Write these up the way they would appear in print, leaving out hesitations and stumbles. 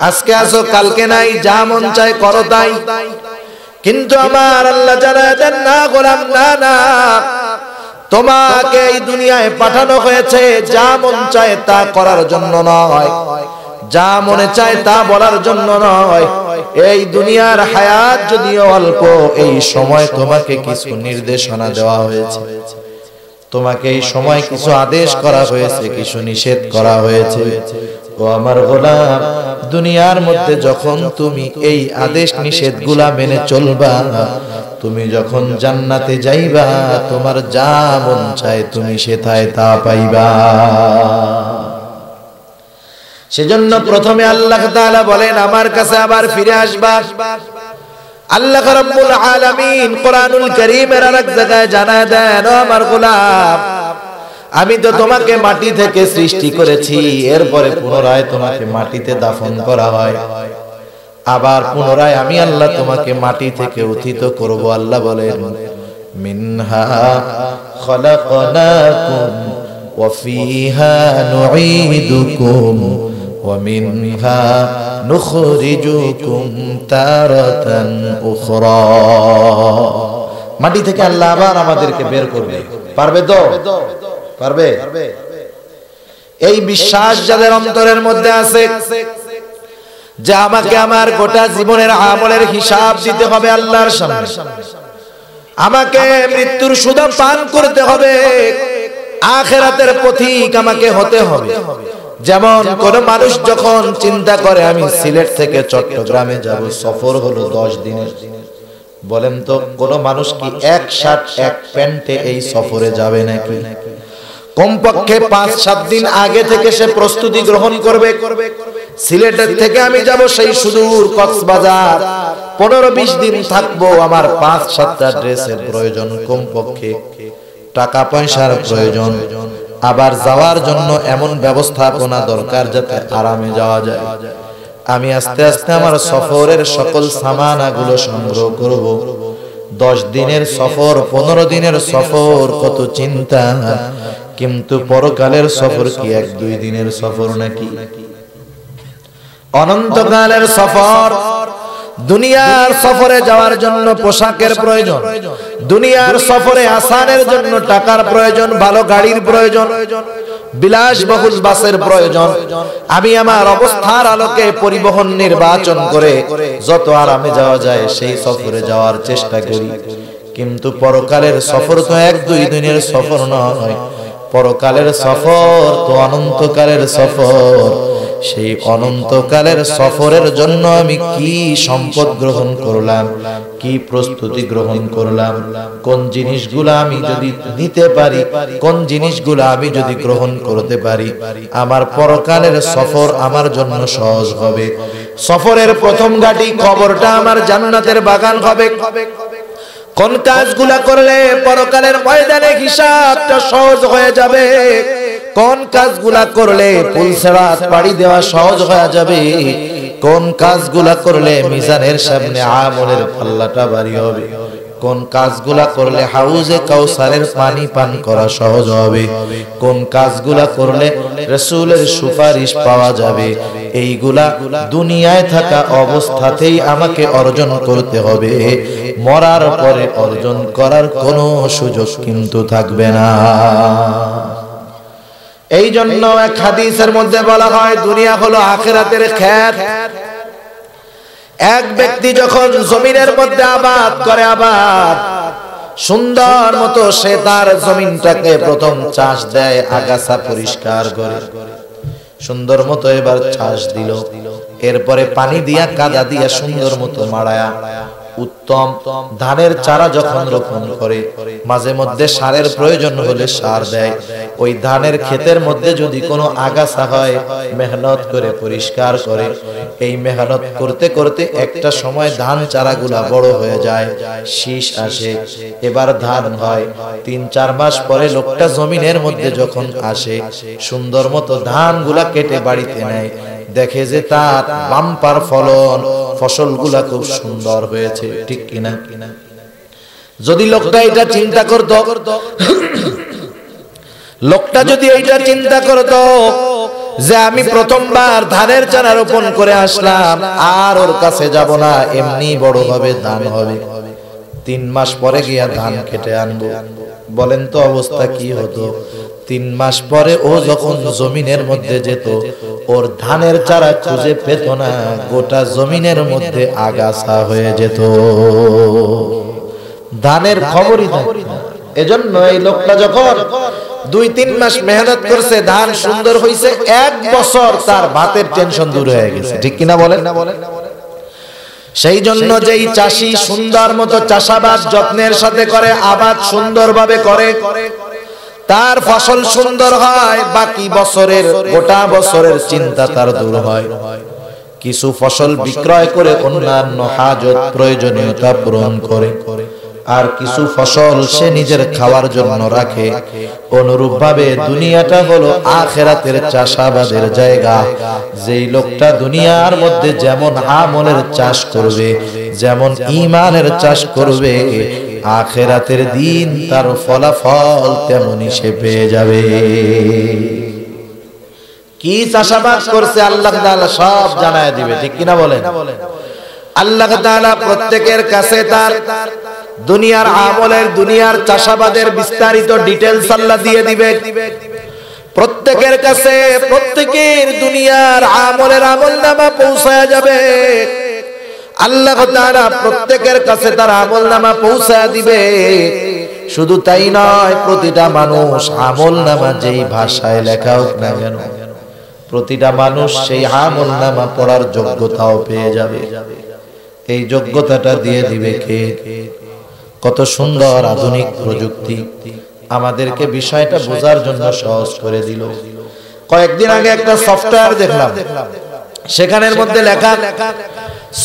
আজকে আসো কালকে নাই, যা মন চায় করো তাই। কিন্তু আমার আল্লাহ জানায় দেন, না গোলাম, না না, তোমাকে এই দুনিয়ায় পাঠানো হয়েছে যা মন চায় তা করার জন্য নয়, যা মনে চায় তা বলার জন্য নয়। এই দুনিয়ার হায়াত যদিও অল্প, এই সময় তোমাকে কিছু নির্দেশনা দেওয়া হয়েছে, তোমাকে এই সময় কিছু আদেশ করা হয়েছে, কিছু নিষেধ করা হয়েছে। ও আমার গোলাম, দুনিয়ার মধ্যে যখন তুমি এই আদেশ নিষেধগুলা মেনে চলবা, তুমি যখন জান্নাতে যাইবা, তোমার যা মন চায় তুমি সেটাই তা পাইবা। সেজন্য প্রথমে আল্লাহ তাআলা বলেন, আমার কাছে আবার ফিরে আসবা। আল্লাহ রাব্বুল আলামিন কোরআনুল কারীমের আরেক জায়গায় জানায় দেন, ও আমার গোলাম, আমি তো তোমাকে মাটি থেকে সৃষ্টি করেছি, এরপরে পুনরায় তোমাকে মাটিতে দাফন করা হয়, আবার পুনরায় আমি আল্লাহ তোমাকে মাটি থেকে উত্থিত করব। আল্লাহ বলেন, মিনহা খালাকনাকুম ওয়া ফিহা নুঈদুকুম ওয়া মিনহা নুখরিজুকুম তারাতান উখরা। মাটি থেকে আল্লাহ আবার আমাদেরকে বের করবে, পারবে তো? পারবে? এই বিশ্বাস যাদের অন্তরের মধ্যে আছে যে আমাকে আমার গোটা জীবনের আমলের হিসাব দিতে হবে আল্লাহর সামনে, আমাকে মৃত্যুর সুধা পান করতে হবে, আখিরাতের পথিক আমাকে হতে হবে। যেমন কোন মানুষ যখন চিন্তা করে আমি সিলেট থেকে চট্টগ্রামে যাব, সফর হলো 10 দিনের, বলেন তো কোন মানুষ কি এক শার্ট এক প্যান্টে এই সফরে যাবে নাকি? কমপক্ষে 5-7 দিন আগে থেকে সে প্রস্তুতি গ্রহণ করবে। সিলেটের থেকে আমি যাব সেই সুদূর কক্সবাজার, 15-20 দিন থাকবো, আমার 5-7টা ড্রেসের প্রয়োজন, কমপক্ষে টাকা পয়সার প্রয়োজন, আবার যাওয়ার জন্য এমন ব্যবস্থাপনা দরকার যাতে আরামে যাওয়া যায়। আমি আস্তে আস্তে আমার সফরের সকল সামানাগুলো সংগ্রহ করব। 10 দিনের সফর, 15 দিনের সফর, কত চিন্তা। কিন্তু পরকালের সফর কি 1-2 দিনের সফর নাকি? অনন্তকালের সফর। দুনিয়ার সফরে যাওয়ার জন্য পোশাকের প্রয়োজন, দুনিয়ার সফরে আসানের জন্য টাকার প্রয়োজন, ভালো গাড়ির প্রয়োজন, বিলাসবহুল বাসের প্রয়োজন। আমি আমার অবস্থার আলোকে পরিবহন নির্বাচন করে যত আরামে যাওয়া যায় সেই সফরে যাওয়ার চেষ্টা করি। কিন্তু পরকালের সফর তো 1-2 দিনের সফর নয়, পরকালের সফর তো অনন্তকালের সফর। সেই অনন্তকালের সফরের জন্য আমি কি সম্পদ গ্রহণ করলাম, কি প্রস্তুতি গ্রহণ করলাম, কোন জিনিসগুলো আমি যদি নিতে পারি, কোন জিনিসগুলো আমি যদি গ্রহণ করতে পারি, আমার পরকালের সফর আমার জন্য সহজ হবে। সফরের প্রথম ঘাটি কবরটা আমার জান্নাতের বাগান হবে। কোন কাজগুলা করলে পরকালের ময়দানে হিসাবটা সহজ হয়ে যাবে, কোন কাজগুলা করলে পুলসিরাত পাড়ি দেওয়া সহজ হয়ে যাবে, কোন কাজগুলা করলে মিজানের সামনে আমলের পাল্লাটা ভারী হবে, কোন কাজগুলা করলে হাউজে কাউসারের পানি পান করা সহজ হবে, কোন কাজগুলা করলে রাসূলের সুপারিশ পাওয়া যাবে, এইগুলা দুনিয়ায় থাকা অবস্থাতেই আমাকে অর্জন করতে হবে। মরার পরে অর্জন করার কোনো সুযোগ কিন্তু থাকবে না। এই জন্য এক হাদিসের মধ্যে বলা হয়, দুনিয়া হলো আখিরাতের ক্ষেত। এক ব্যক্তি যখন জমিনের মধ্যে আবাদ করে, আবাদ সুন্দর মতো সে তার জমিনটাকে প্রথম চাষ দেয়, আগাছা পরিষ্কার করে সুন্দর মতো এবার চাষ দিল, এরপরে পানি দিয়া কাদা দিয়া সুন্দর মতো মাড়ায়া উত্তম ধানের চারা যখন রোপণ করে, মাঝে মধ্যে সারের প্রয়োজন হলে সার দেয়। ওই ধানের ক্ষেতের মধ্যে যদি কোনো আগাছা হয়, মেহনত করে পরিষ্কার করে। এই মেহনত করতে করতে একটা সময় ধান চারাগুলা বড় হয়ে যায়, শীষ আসে, এবার ধান হয়। 3-4 মাস পরে লোকটা জমিনের মধ্যে যখন আসে, সুন্দর মতো ধানগুলা কেটে বাড়িতে নেয়, দেখে যে তার বাম্পার ফলন, ফসলগুলা খুব সুন্দর হয়েছে, ঠিক কিনা? যদি লোকটা এটা চিন্তা করত, লোকটা যদি এইটা চিন্তা করত যে আমি প্রথমবার ধানের চারা রোপণ করে আসলাম, আর ওর কাছে যাব না, এমনি বড় হবে, ধান হবে। 3 মাস পরে গিয়া ধান কেটে আনবো। বলেন তো অবস্থা কি হতো? 3 মাস পরে ও যখন জমিনের মধ্যে যেত, ওর ধানের চারা খুঁজে পেত না, গোটা জমিনের মধ্যে আগাছা হয়ে যেত, ধানের খবরই থাকতো না। এজন্য এই লোকটা যখন 2-3 মাস মেহনত করছে, ধান সুন্দর হইছে, 1 বছর তার ভাতের টেনশন দূর হয়ে গেছে। ঠিক কিনা বলেন? সেই জন্য যেই চাষী সুন্দর মতো চাষাবাদ যত্নের সাথে করে, আবাদ সুন্দরভাবে করে, তার ফসল সুন্দর হয়, বাকি বছরের গোটা বছরের চিন্তা তার দূর হয়। কিছু ফসল বিক্রয় করে অন্যান্য হাজত প্রয়োজনীয়তা পূরণ করে, আর কিছু ফসল সে নিজের খাওয়ার জন্য রাখে। অনুরূপভাবে দুনিয়াটা হলো আখিরাতের চাষাবাদের জায়গা। যেই লোকটা দুনিয়ার মধ্যে যেমন আমলের চাষ করবে, যেমন ঈমানের চাষ করবে, আখিরাতের দিন তার ফলাফল তেমনই সে পেয়ে যাবে। কি চাষাবাদ করছে আল্লাহ তাআলা সব জানায় দিবে। ঠিক কিনা বলেন? আল্লাহ তাআলা প্রত্যেকের কাছে তার দুনিয়ার আমলের, দুনিয়ার চাষাবাদের বিস্তারিত ডিটেইলস আল্লাহ দিয়ে দিবে। প্রত্যেকের কাছে প্রত্যেকের দুনিয়ার আমলের আমলনামা পৌঁছায়া যাবে। আল্লাহ তাআলা প্রত্যেকের কাছে তার আমলনামা পৌঁছায়া দিবে। শুধু তাই নয়, প্রতিটা মানুষ আমলনামা যেই ভাষায় লেখা হোক না কেন, প্রতিটা মানুষ সেই আমলনামা পড়ার যোগ্যতাও পেয়ে যাবে। এই যোগ্যতাটা দিয়ে দিবে কে? কত সুন্দর আধুনিক প্রযুক্তি আমাদেরকে বিষয়টা বোঝার জন্য সহজ করে দিল। কয়েকদিন আগে একটা সফটওয়্যার দেখলাম, সেখানের মধ্যে লেখা,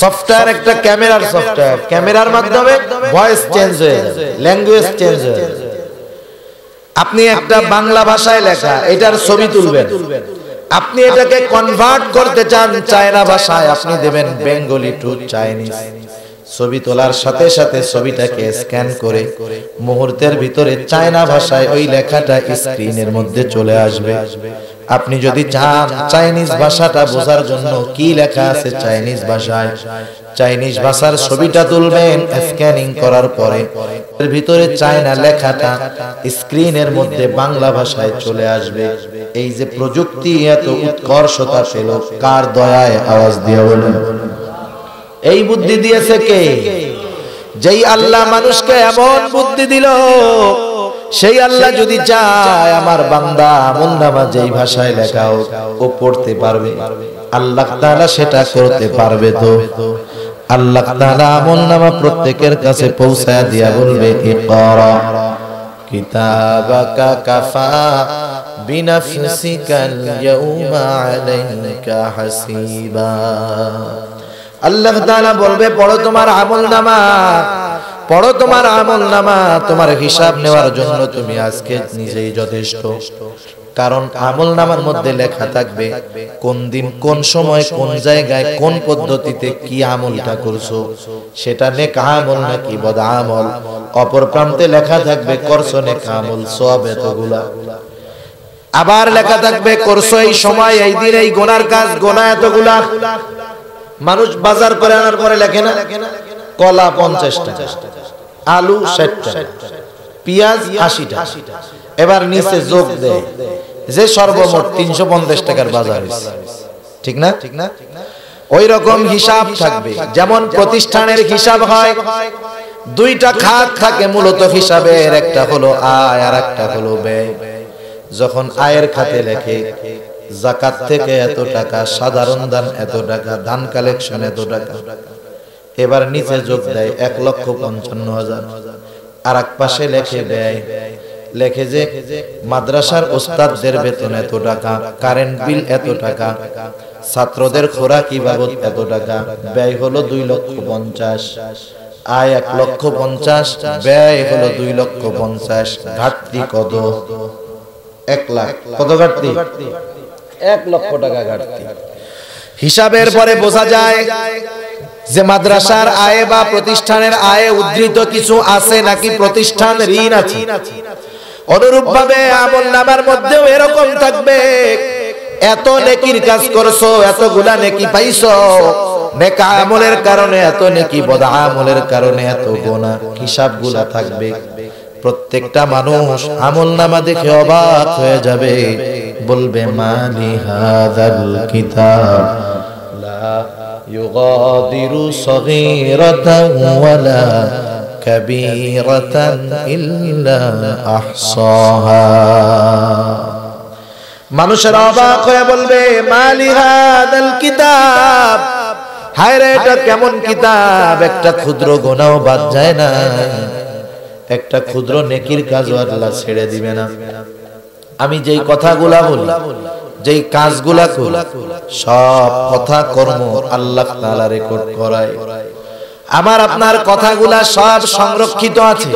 সফটওয়্যার একটা ক্যামেরার সফটওয়্যার, ক্যামেরার মাধ্যমে ভয়েস চেঞ্জ হয়ে যাবে, ল্যাঙ্গুয়েজ চেঞ্জ হয়ে যাবে। আপনি একটা বাংলা ভাষায় লেখা এটার ছবি তুলবেন, আপনি এটাকে কনভার্ট করতে চান চায়না ভাষায়, আপনি দেবেন বেঙ্গলি টু চাইনিজ। ছবি তোলার সাথে সাথে ছবিটাকে স্ক্যান করে মুহূর্তের ভিতরে চায়না ভাষায় ওই লেখাটা স্ক্রিনের মধ্যে চলে আসবে। আপনি যদি চান চাইনিজ ভাষাটা বোঝার জন্য কি লেখা আছে চাইনিজ ভাষায়, চাইনিজ ভাষার ছবিটা তুলবেন, স্ক্যানিং করার পরে এর ভিতরে চায়না লেখাটা স্ক্রিনের মধ্যে বাংলা ভাষায় চলে আসবে। এই যে প্রযুক্তি এত উৎকর্ষতা পেল, কার দয়ায়? আওয়াজ দিয়ে বলেন। এই বুদ্ধি দিয়েছে কে? যেই আল্লাহ মানুষকে এমন বুদ্ধি দিল, সেই আল্লাহ যদি চায় আমার বান্দা আমলনামা যেই ভাষায় লেখা হোক ও পড়তে পারবে, আল্লাহ তাআলা সেটা করতে পারবে। তো আল্লাহ তাআলা আমলনামা প্রত্যেকের কাছে পৌঁছায়া দিয়া বলবে, ইকরা কিতাবাকা কাফা বিনাফসিকাল ইয়াউমা আলাইকা হাসিবা। আল্লাহ তাআলা বলবে, পড়ো তোমার আমলনামা, পড়ো তোমার আমলনামা, তোমার হিসাব নেওয়ার জন্য তুমি আজকে নিজেই যথেষ্ট। কারণ আমলনামার মধ্যে লেখা থাকবে কোন দিন, কোন সময়, কোন জায়গায়, কোন পদ্ধতিতে কি আমলটা করছো, সেটা নেক আমল নাকি বদ আমল। অপর প্রান্তে লেখা থাকবে করছো নেক আমল, সওয়াব এতগুলা। আবার লেখা থাকবে করছো এই সময়, এই দিন, এই গুনার কাজ, গুনাহ এতগুলা। মানুষ বাজার করে আনার পরে লেখে না কলা 50 টাকা, আলু 60 টাকা, পেঁয়াজ 80 টাকা, এবার নিচে যোগ দেয় যে সর্বমোট 350 টাকার বাজার হয়েছে। ঠিক না? ওই রকম হিসাব থাকবে। যেমন প্রতিষ্ঠানের হিসাব হয়, দুইটা খাত থাকে মূলত হিসাবের, একটা হলো আয় আর একটা হলো ব্যয়। যখন আয়ের খাতে লেখে যাকাত থেকে এত টাকা, সাধারণ দান এত টাকা, ধান কালেকশন এত টাকা, এবার নিচে যোগ দেয় 1,55,000। আর এক পাশে লেখে ব্যয়, লেখে যে মাদ্রাসার ওস্তাদদের বেতন এত টাকা, কারেন্ট বিল এত টাকা, ছাত্রদের খোরাকি বাবদ এত টাকা। ব্যয় হলো 2,50,000, আয় 1,50,000, ব্যয় হলো 2,50,000। ঘাটতি কত? 1 লাখ। কত ঘাটতি? 1 লক্ষ টাকা ঘাটতি। হিসাবের পরে বোঝা যায় যে মাদ্রাসার আয়ে বা প্রতিষ্ঠানের আয়ে উদ্ধৃত কিছু আছে নাকি প্রতিষ্ঠান ঋণ আছে। অনুরূপভাবে আমলনামার মধ্যেও এরকম থাকবে এত নেকির কাজ করছো, এতগুলা নেকি পাইছো, নেক আমলের কারণে এত নেকি, বদ আমলের কারণে এত গুনাহ, হিসাবগুলা থাকবে। প্রত্যেকটা মানুষ আমলনামা দেখে অবাক হয়ে যাবে, বলবে মালি হাযাল কিতাব লা ইউগাদিরু সগীরাতান ওয়ালা কাবীরাতান ইল্লা আহসাহা। মানুষের অবাক হয়ে বলবে মালি হাযাল কিতাব, হায় রে এটা কেমন কিতাব, একটা ক্ষুদ্র গুনাহও বাদ যায় না, একটা ক্ষুদ্র নেকির কাজও আল্লাহ ছেড়ে দিবে না। আমি যেই কথাগুলা বলি, যেই কাজগুলা করি, সব কথা কর্ম আল্লাহ তাআলা রেকর্ড করায়। আমার আপনার কথাগুলা সব সংরক্ষিত আছে।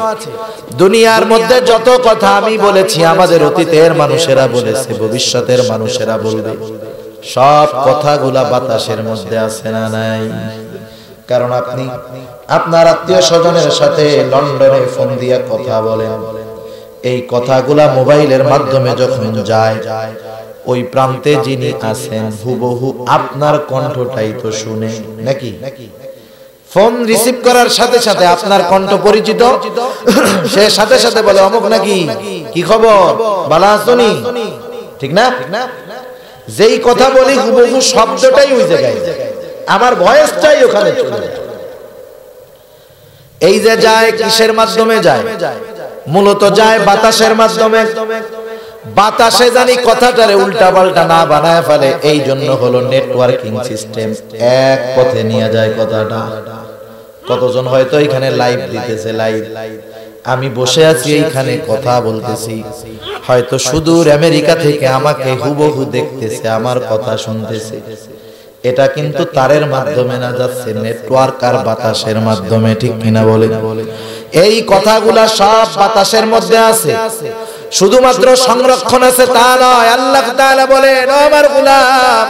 দুনিয়ার মধ্যে যত কথা আমি বলেছি, আমাদের অতীতের মানুষেরা বলেছে, ভবিষ্যতের মানুষেরা বলবে, সব কথাগুলা বাতাসের মধ্যে আছে না নাই? কারণ আপনি আপনার আত্মীয় স্বজনের সাথে লন্ডনে ফোন দিয়া কথা বলেন, এই কথাগুলা মোবাইলের মাধ্যমে যখন যায়, ওই প্রান্তে যিনি আছেন হুবহু আপনার কণ্ঠটাই তো শুনে নাকি? ফোন রিসিভ করার সাথে সাথে আপনার কণ্ঠ পরিচিত, সে সাথে সাথে বলে অমুক নাকি, কি খবর, ভালো আছোনি, ঠিক না? যেই কথা বলি হুবহু শব্দটাই ওই জায়গায়, আমার ভয়েসটাই ওখানে চলে যায়। এই যে যায় কিসের মাধ্যমে যায়? মূলত যায় বাতাসের মাধ্যমে। বাতাসে জানি কথাটারে উল্টা পাল্টা না বানায় ফেলে, এই জন্য হলো নেটওয়ার্কিং সিস্টেম, এক পথে নিয়ে যায় কথাটা। কতজন হয়তো এখানে লাইভ দিতেছে, লাইভ আমি বসে আছি এইখানে কথা বলতেছি, হয়তো সুদূর আমেরিকা থেকে আমাকে হুবহু দেখতেছে, আমার কথা শুনতেছে। এটা কিন্তু তারের মাধ্যমে না যাচ্ছে, নেটওয়ার্ক আর বাতাসের মাধ্যমে, ঠিক কিনা বলে? এই কথাগুলা সব বাতাসের মধ্যে আছে, শুধুমাত্র সংরক্ষণ আছে তা নয়। আল্লাহ তাআলা বলেন, ও আমার গোলাম,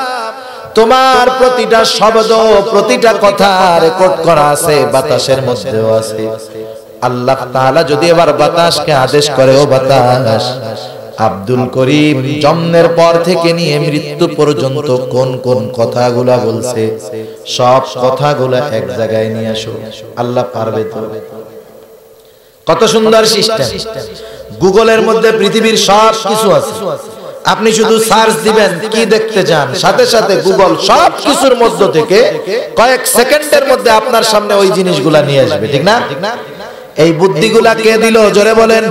তোমার প্রতিটা শব্দ, প্রতিটা কথা রেকর্ড করা আছে, বাতাসের মধ্যেও আছে। আল্লাহ তাআলা যদি এবার বাতাসকে আদেশ করে, ও বাতাস, আব্দুল করিম জন্মের পর থেকে নিয়ে মৃত্যু পর্যন্ত কোন কোন কথাগুলা বলছে, সব কথাগুলা এক জায়গায় নিয়ে আসো, আল্লাহ পারবে তো? কত সুন্দর সিস্টেম। গুগলের মধ্যে পৃথিবীর সব কিছু আছে, আপনি শুধু সার্চ দিবেন কি দেখতে চান, সাথে সাথে গুগল সব কিছুর মধ্য থেকে কয়েক সেকেন্ডের মধ্যে আপনার সামনে ওই জিনিসগুলা নিয়ে আসবে, ঠিক না? এই বুদ্ধিগুলা কে দিল? জোরে বলেন।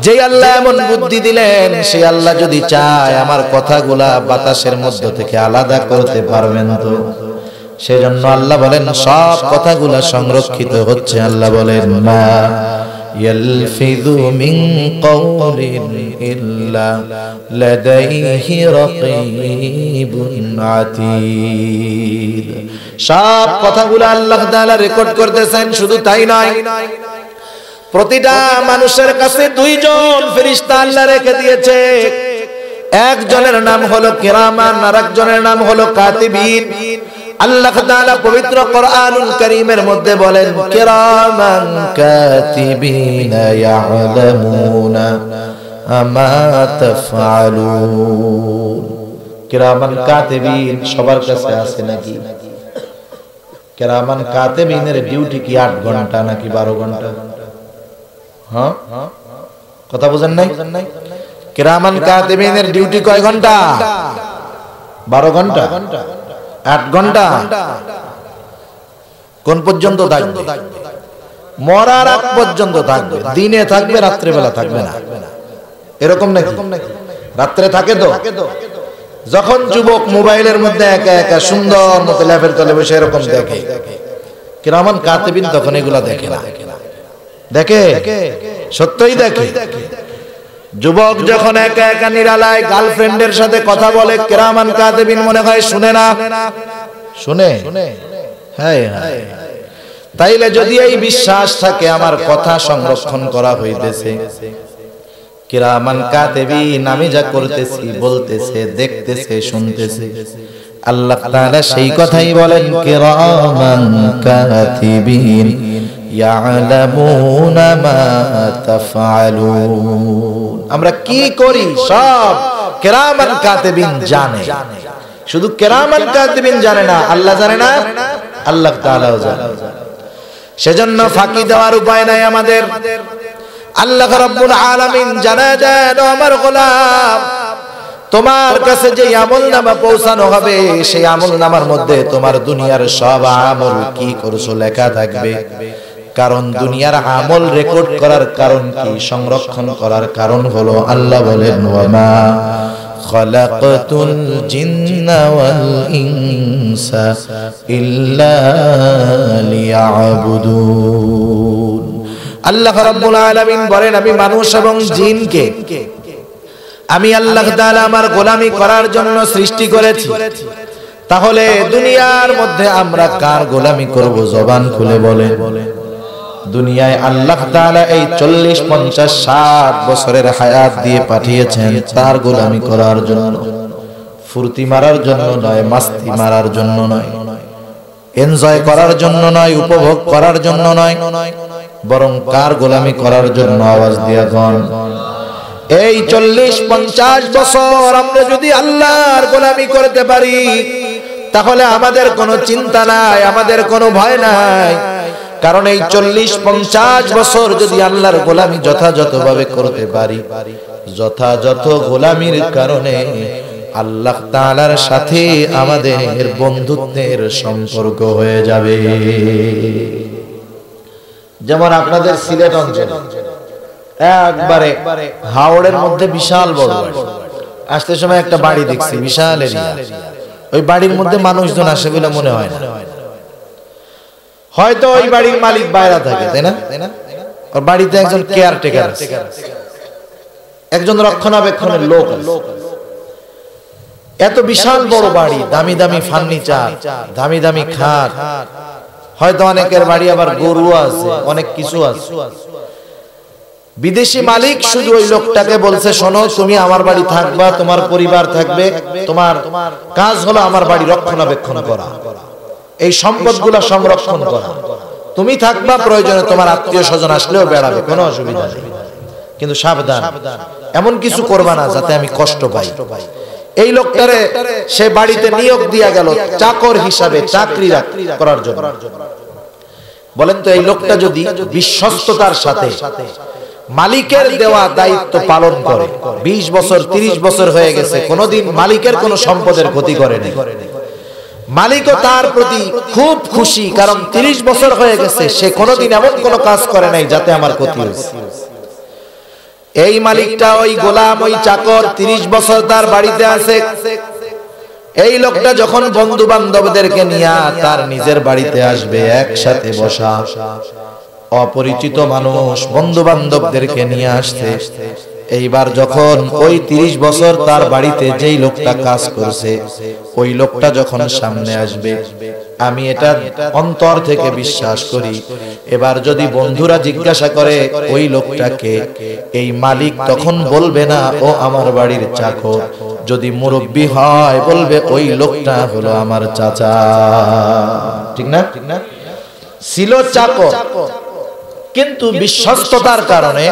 যে আল্লাহ এমন বুদ্ধি দিলেন, সেই আল্লাহ যদি চায় আমার কথাগুলা বাতাসের মধ্য থেকে আলাদা করতে পারবেন তো? সেজন্য আল্লাহ বলেন সব কথাগুলা সংরক্ষিত হচ্ছে। আল্লাহ বলেন মা ইয়ালফিযু মিন কাওলিন ইল্লা লাদাইহি রাকীবুন আতীদ। সব কথাগুলা আল্লাহ তাআলা রেকর্ড করতেছেন। শুধু তাই নয়, প্রতিটা মানুষের কাছে দুইজন ফেরেশতা আল্লাহ রেখে দিয়েছে। একজনের নাম হলো কিরামান, আর একজনের নাম হলো কাতিবিন। আল্লাহ তাআলা পবিত্র কোরআনুল কারীমের মধ্যে বলেন কিরামান কাতিবিনা ইয়ালামুনা মা তাফআলুন। কিরামান কাতিবিন সবার কাছে আছে নাকি? কিরামান কাতিবিনের ডিউটি কি 8 ঘন্টা নাকি 12 ঘন্টা? হ্যাঁ, কথা বুঝেন নাই? কিরামান কাতিবিনের ডিউটি কয় ঘন্টা? 12 ঘন্টা, 8 ঘন্টা। কোন পর্যন্ত থাকবে? মরার আগ পর্যন্ত থাকবে। দিনে থাকবে, রাত্রে বেলা থাকবে না, এরকম নাকি? রাত্রে থাকে তো। যখন যুবক মোবাইলের মধ্যে একা একা সুন্দর মতো ল্যাপের তলে বসে এরকম দেখে, কিরামান কাতিবিন তখন এগুলা দেখে না। দেখে, সত্যই দেখে। যুবক যখন একা একা নিরালায় গার্লফ্রেন্ডের সাথে কথা বলে, কিরামান কাতিবিন মনে হয় শুনে না। শুনে? হ্যাঁ, হ্যাঁ। তাইলে যদি এই বিশ্বাস থাকে আমার কথা সংরক্ষণ করা হইতেছে, কিরামান কাতিবিন আমি যা করতেছি, বলতেছে, দেখতেছে, শুনতেছে, আল্লাহ তাআলা সেই কথাই বলেন কিরামান কাতিবিন ইয়ালামুনা মা তাফআলুন। আমরা কি করি সব কিরামান কাতিবিন জানে। শুধু কিরামান কাতিবিন জানে না, আল্লাহ জানে না, আল্লাহ তাআলাও জানে। সেজন্য ফাঁকি দেওয়ার উপায় নাই আমাদের। আল্লাহ রাব্বুল আলামিন জানা দেন, আমার গোলাম তোমার কাছে যে আমলনামা পৌঁছানো হবে সেই আমলনামার মধ্যে তোমার দুনিয়ার সব আমল কি করছো লেখা থাকবে। কারণ দুনিয়ার আমল রেকর্ড করার কারণ কি, সংরক্ষণ করার কারণ হলো আল্লাহ বলেন ওয়ামা খালাকাতুল জিন্না ওয়াল ইনসা ইল্লা লিয়াবুদুন। আল্লাহ রাব্বুল আলামিন বলেন আমি মানুষ এবং জিনকে আমি আল্লাহ তাআলা আমার গোলামি করার জন্য সৃষ্টি করেছি। তাহলে দুনিয়ার মধ্যে আমরা কার গোলামি করব? জবান খুলে বলেন। দুনিয়ায় আল্লাহ তাআলা এই 40, 50, 60 বছরের হায়াত দিয়ে পাঠিয়েছেন তার গোলামি করার জন্য, ফুর্তি মারার জন্য নয়, মাস্তি মারার জন্য নয়, এনজয় করার জন্য নয়, উপভোগ করার জন্য নয়, বরং কার গোলামি করার জন্য? আওয়াজ দিয়ে কোন? এই 40, 50 বছর আমরা যদি আল্লাহর গোলামি করতে পারি তাহলে আমাদের কোনো চিন্তা নাই, আমাদের কোনো ভয় নাই। কারণ এই 40, 50 বছর যদি আল্লাহর গোলামি যথাযথভাবে করতে পারি, যথাযথ গোলামির কারণে আল্লাহ তাআলার সাথে আমাদের বন্ধুত্বের সম্পর্ক হয়ে যাবে। যেমন আপনাদের সিলেট অঞ্চলে একবারে হাওড়ের মধ্যে বিশাল বড় আসতে সময় একটা বাড়ি দেখছি, বিশাল এরিয়া। ওই বাড়ির মধ্যে মানুষজন আসে বলে মনে হয় না। হয়তো ওই বাড়ির মালিক বাইরে থাকে, তাই না? ওর বাড়িতে একজন কেয়ারটেকার আছে, একজন রক্ষণাবেক্ষণের লোক আছে। এত বিশাল বড় বাড়ি, দামি দামি ফার্নিচার, দামি দামি খাট, হয়তো অনেকের বাড়ি আবার গরু আছে, অনেক কিছু আছে। বিদেশি মালিক শুধু ওই লোকটাকে বলছে শোনো তুমি আমার বাড়ি থাকবা, তোমার পরিবার থাকবে, তোমার কাজ হলো আমার বাড়ি রক্ষণাবেক্ষণ করা, এই সম্পদগুলো সংরক্ষণ করা, তুমি থাকবা, প্রয়োজনে তোমার আত্মীয় স্বজন আসলেও বেড়াবে, কোনো অসুবিধা নেই, কিন্তু সাবধান এমন কিছু করবা না যাতে আমি কষ্ট পাই। এই লোকটারে সে বাড়িতে নিয়োগ দিয়া গেল চাকর হিসাবে, চাকরি করার জন্য। বলেন তো এই লোকটা যদি বিশ্বস্ততার সাথে মালিকের দেওয়া দায়িত্ব পালন করে, 20 বছর 30 বছর হয়ে গেছে, কোনোদিন মালিকের কোনো সম্পদের ক্ষতি করেনি, মালিকও তার প্রতি খুব খুশি, কারণ 30 বছর হয়ে গেছে সে কোনোদিন এমন কোনো কাজ করে নাই যাতে আমার ক্ষতি হয়েছে। এই মালিকটা ওই গোলাম, ওই চাকর 30 বছর তার বাড়িতে আছে। এই লোকটা যখন বন্ধু বান্ধবদেরকে নিয়ে তার নিজের বাড়িতে আসবে, একসাথে বসা, অপরিচিত মানুষ বন্ধু বান্ধবদেরকে নিয়ে আসছে। এইবার যখন ওই 30 বছর তার বাড়িতে যেই লোকটা কাজ করছে ওই লোকটা যখন সামনে আসবে, আমি এটা অন্তর থেকে বিশ্বাস করি, এবার যদি বন্ধুরা জিজ্ঞাসা করে ওই লোকটাকে, এই মালিক তখন বলবে না ও আমার বাড়ির চাকর, যদি মুরব্বি হয় বলবে ওই লোকটা হলো আমার চাচা। ঠিক না? ছিল চাকর, কিন্তু বিশ্বস্ততার কারণে,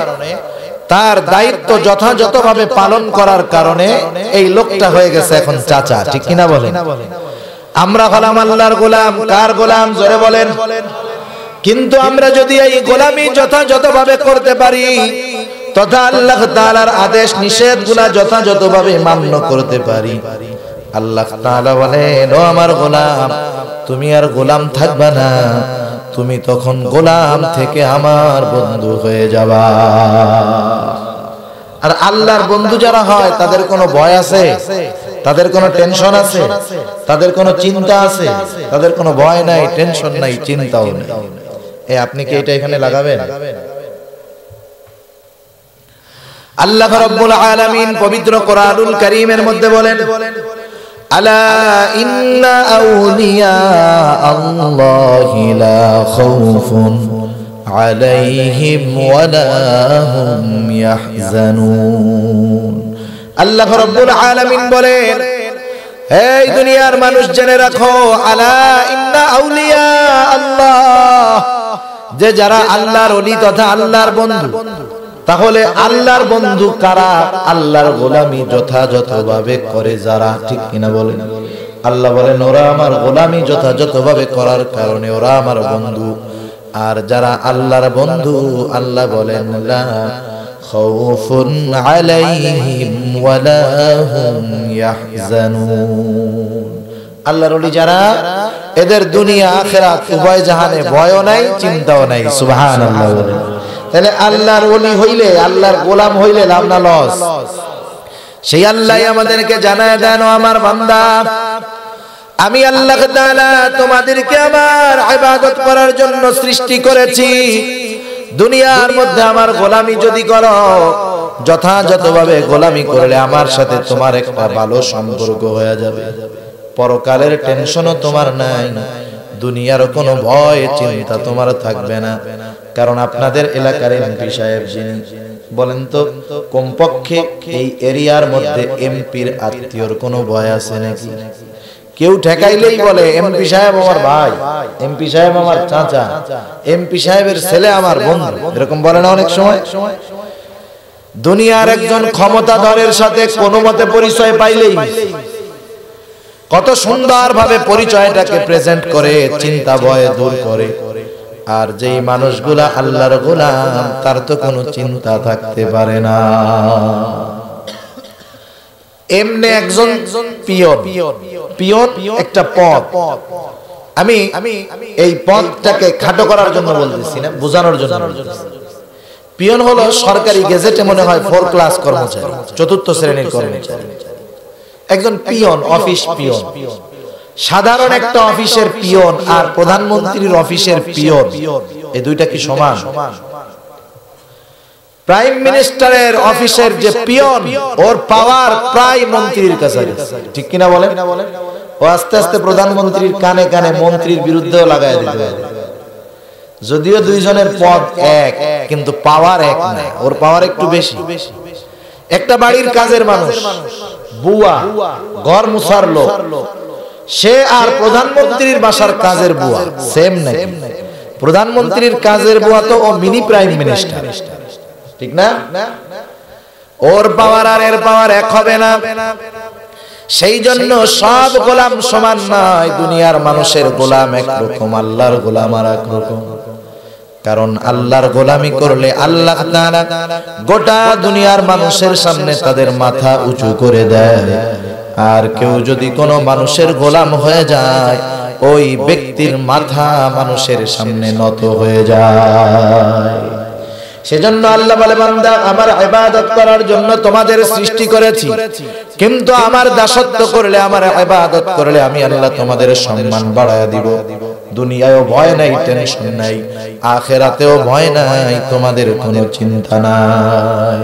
তার দায়িত্ব যথাযথভাবে পালন করার কারণে এই লোকটা হয়ে গেছে এখন চাচা। ঠিক কিনা বলেন? আমরা হলাম আল্লাহর গোলাম। কার গোলাম? জোরে বলেন। কিন্তু আমরা যদি এই গোলামি যথাযথভাবে করতে পারি তথা আল্লাহ তাআলার আদেশ নিষেধগুলা যথাযথভাবে মান্য করতে পারি, আল্লাহ তাআলা বলেন ও আমার গোলাম তুমি আর গোলাম থাকবা না, তুমি তখন গোলাম থেকে আমার বন্ধু হয়ে যাবা। আর আল্লাহর বন্ধু যারা হয় তাদের কোনো ভয় আছে? তাদের কোনো টেনশন আছে? তাদের কোনো চিন্তা আছে? তাদের কোনো ভয় নাই, টেনশন নাই, চিন্তাও নেই। আপনি কি এটা এখানে লাগাবেন? আল্লাহ রাব্বুল আলামিন পবিত্র কোরআনুল কারীমের মধ্যে বলেন আলা ইন্না আউলিয়া আল্লাহি লা খাউফুন আলাইহিম ওয়ালা হুম ইয়াহজানুন। আল্লাহ রাব্বুল আলামিন বলেন এই দুনিয়ার মানুষ জেনে রাখো, আলা ইন্না আউলিয়া আল্লাহ, যে যারা আল্লাহর ওলি তথা আল্লাহর বন্ধু, তাহলে আল্লাহর বন্ধু কারা? আল্লাহর গোলামি যথাযথভাবে করে যারা, ঠিক কিনা বলেন? আল্লাহ বলেন ওরা আমার গোলামি যথাযথভাবে করার কারণে ওরা আমার বন্ধু। আর যারা আল্লাহর বন্ধু, আল্লাহ বলেন লা খাউফুন আলাইহিম ওয়ালা হুম ইয়াহজানুন। আল্লাহর ওলি যারা, এদের দুনিয়া আখিরাত উভয় জাহানে ভয়ও নাই, চিন্তাও নাই। সুবহানাল্লাহ। তাহলে আল্লাহর ওলি হইলে, আল্লাহর গোলাম হইলে লাভ না লস? সেই আল্লাহ আমাদেরকে জানায় দেন, আমার বান্দা আমি আল্লাহ তাআলা তোমাদেরকে আমার ইবাদত করার জন্য সৃষ্টি করেছি। দুনিয়ার মধ্যে আমার গোলামি যদি করো, যথাযথভাবে গোলামি করলে আমার সাথে তোমার একটা ভালো সম্পর্ক হয়ে যাবে। পরকালের টেনশনও তোমার নাই, দুনিয়ার কোনো ভয় চিন্তা তোমার থাকবে না। কারণ আপনাদের এলাকার এমপি সাহেব যিনি, বলেন তো কমপক্ষে এই এরিয়ার মধ্যে এমপির আত্মীয়র কোনো ভয় আছে নাকি? কেউ ঠেকাইলেই বলে এমপি সাহেব আমার ভাই, এমপি সাহেব আমার চাচা, এমপি সাহেবের ছেলে আমার বন্ধু, এরকম বলে না অনেক সময়? দুনিয়ার একজন ক্ষমতাধরের সাথে কোনো মতে পরিচয় পাইলেই কত সুন্দরভাবে পরিচয়টাকে প্রেজেন্ট করে, চিন্তা ভয় দূর করে। আর যেই মানুষগুলা আল্লাহর গোলাম, তার তো কোনো চিন্তা থাকতে পারে না। এমনি একজন পিয়ন একটা পদ, আমি এই পদটাকে খাটো করার জন্য বলতেছি না, বোঝানোর জন্য। পিয়ন হলো সরকারি গেজেটে মনে হয় 4 ক্লাস কর্মচারী, 4র্থ শ্রেণীর কর্মচারী। একজন পিয়ন, অফিস পিয়ন, সাধারণ একটা অফিসের পিয়ন আর প্রধানমন্ত্রীর অফিসের পিয়ন, এই দুইটা কি সমান? প্রাইম মিনিস্টারের অফিসের যে পিয়ন, ওর পাওয়ার প্রায় মন্ত্রীর কাছে, ঠিক কিনা বলেন? ও আস্তে আস্তে প্রধানমন্ত্রীর কানে কানে মন্ত্রীর বিরুদ্ধেও লাগায় দিতে পারে। যদিও দুইজনের পদ এক, কিন্তু পাওয়ার এক না, ওর পাওয়ার একটু বেশি। একটা বাড়ির কাজের মানুষ, বুয়া, ঘর মুছার লোক, সে আর প্রধানমন্ত্রীর বাসার কাজের বুয়া সেম নাই। প্রধানমন্ত্রীর কাজের বুয়া তো ও মিনি প্রাইম মিনিস্টার, ঠিক না? ওর পাওয়ার আর এর পাওয়ার এক হবে না। সেই জন্য সব গোলাম সমান নয়। দুনিয়ার মানুষের গোলাম একরকম, আল্লাহর গোলাম আর একরকম। কারণ আল্লাহর গোলামি করলে আল্লাহ তাআলা গোটা দুনিয়ার মানুষের সামনে তাদের মাথা উঁচু করে দেয়। আর কেউ যদি কোনো মানুষের গোলাম হয়ে যায়, ওই ব্যক্তির মাথা মানুষের সামনে নত হয়ে যায়। সেজন্য আল্লাহ বলে, বান্দা আমার ইবাদত করার জন্য তোমাদের সৃষ্টি করেছি, কিন্তু আমার দাসত্ব করলে, আমার ইবাদত করলে আমি আল্লাহ তোমাদের সম্মান বাড়ায়া দিব। দুনিয়ায়ও ভয় নাই, টেনশন নাই, আখিরাতেও ভয় নাই, তোমাদের কোনো চিন্তা নাই।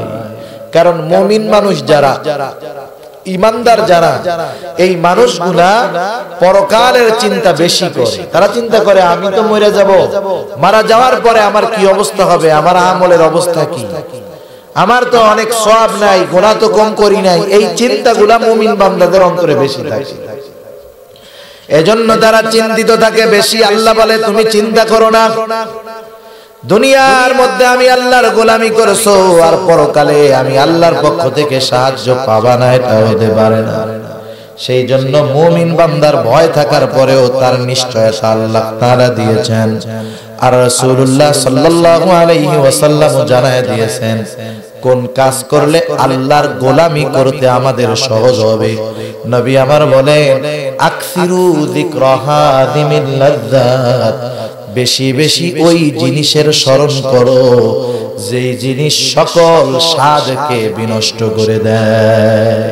কারণ মুমিন মানুষ যারা, ইমানদার যারা, এই মানুষগুলা পরকালের চিন্তা বেশি করে। তারা চিন্তা করে আমি তো মরে যাব, মারা যাওয়ার পরে আমার কি অবস্থা হবে, আমার আমলের অবস্থা কি, আমার তো অনেক সওয়াব নাই, গুনাহ তো কম করি নাই। এই চিন্তাগুলা মুমিন বান্দাদের অন্তরে বেশি থাকে। এজন্য তারা চিন্তিত থাকে বেশি। আল্লাহ বলে তুমি চিন্তা করো না, দুনিয়ার মধ্যে আমি আল্লাহর গোলামি করেছো, আর পরকালে আমি আল্লাহর পক্ষ থেকে সাহায্য পাবা না, এটা হতে পারে না। সেই জন্য মুমিন বান্দার ভয় থাকার পরেও তার নিশ্চয়তা আল্লাহ তাআলা দিয়েছেন। আর রাসূলুল্লাহ সাল্লাল্লাহু আলাইহি ওয়াসাল্লাম জানায় দিয়েছেন কোন কাজ করলে আল্লাহর গোলামি করতে আমাদের সহজ হবে। নবী আমার বলেন, আকসিরু যিকরা হাদিমিল লাযযাত, বেশি বেশি ওই জিনিসের স্মরণ করো যেই জিনিস সকল স্বাদকে বিনষ্ট করে দেয়।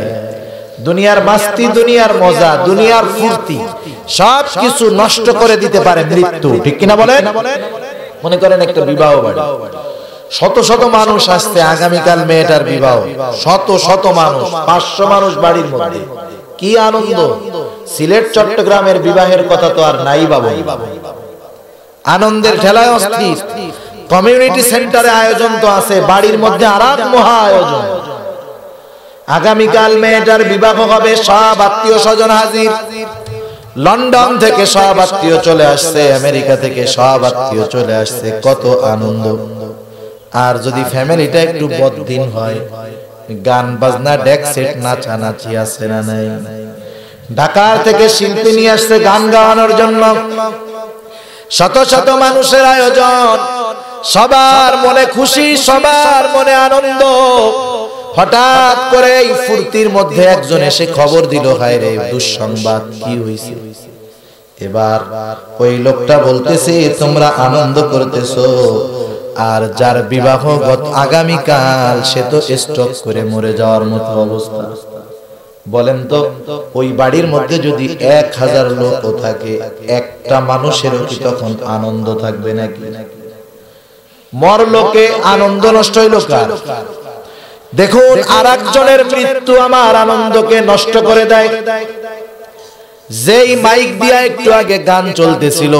দুনিয়ার মাস্তি, দুনিয়ার মজা, দুনিয়ার ফুর্তি সব কিছু নষ্ট করে দিতে পারে মৃত্যু, ঠিক কিনা বলেন? মনে করেন একটা বিবাহ বাড়ি, শত শত মানুষ আসছে, আগামীকাল মেয়েটার বিবাহ, শত শত মানুষ, 500 মানুষ বাড়ির মধ্যে, কি আনন্দ! সিলেট চট্টগ্রামের বিবাহের কথা তো আর নাই বাবু। আনন্দের ঠেলায় অস্থির। কমিউনিটি সেন্টারে আয়োজন তো আছে, বাড়ির মধ্যে আরাম মহা আয়োজন। আগামীকাল মেয়েটার বিবাহ হবে, সব আত্মীয় স্বজন হাজির। লন্ডন থেকে সব আত্মীয় চলে আসছে, আমেরিকা থেকে সব আত্মীয় চলে আসছে, কত আনন্দ। আর যদি ফ্যামিলিটা একটু বদদিন হয়, গান বাজনা ডেক সেট নাচানাচি আছে না নাই? ঢাকার থেকে শিল্পী নিয়ে আসছে গান গাওয়ানোর জন্য, শত শত মানুষের আয়োজন, সবার মনে খুশি, সবার মনে আনন্দ। হঠাৎ করে এই ফুর্তির মধ্যে একজন এসে খবর দিল, হায় রে দুঃসংবাদ, কি হইছে? এবার ওই লোকটা বলতেছে, তোমরা আনন্দ করতেছো, আর যার বিবাহ আগামীকাল সে তো স্ট্রোক করে মরে যাওয়ার মতো অবস্থা। বলেন তো, ওই বাড়ির মধ্যে যদি 1000 লোকও থাকে, একটা মানুষেরও কি তখন আনন্দ থাকবে নাকি? মর লোকে আনন্দ নষ্ট হইল কার? দেখুন, আরেকজনের মৃত্যু আমার আনন্দকে নষ্ট করে দেয়। যেই মাইক দিয়া একটু আগে গান চলতেছিল,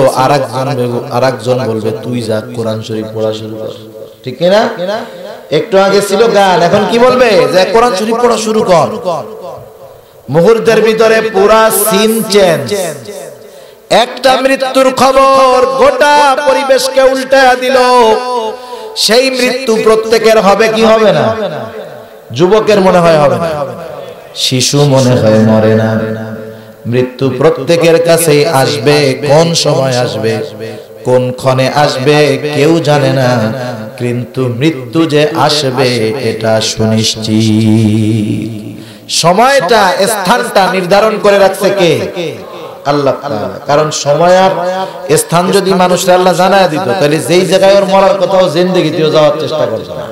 আরেকজন বলবে তুই যা কোরআন শরীফ পড়া শুরু কর, ঠিক না? একটু আগে ছিল গান, এখন কি বলবে? যে কোরআন শরীফ পড়া শুরু কর। মুহূর্তের ভিতরে পুরা সিন চেঞ্জ। একটা মৃত্যুর খবর গোটা পরিবেশকে উল্টায়া দিল। সেই মৃত্যু প্রত্যেকের হবে কি হবে না? যুবকের মনে হয় হবে না, শিশু মনে হয় মরে না। মৃত্যু প্রত্যেকের কাছে আসবে, কোন সময় আসবে, কোন ক্ষণে আসবে কেউ জানে না, কিন্তু মৃত্যু যে আসবে এটা সুনিশ্চিত। সময়টা, স্থানটা নির্ধারণ করে রাখছে কে? আল্লাহ তাআলা। কারণ সময় আর স্থান যদি মানুষরা আল্লাহ জানায় দিত, তাহলে যেই জায়গায় ওর মরার কথাও জিন্দেগিতেও যাওয়ার চেষ্টা করছে না,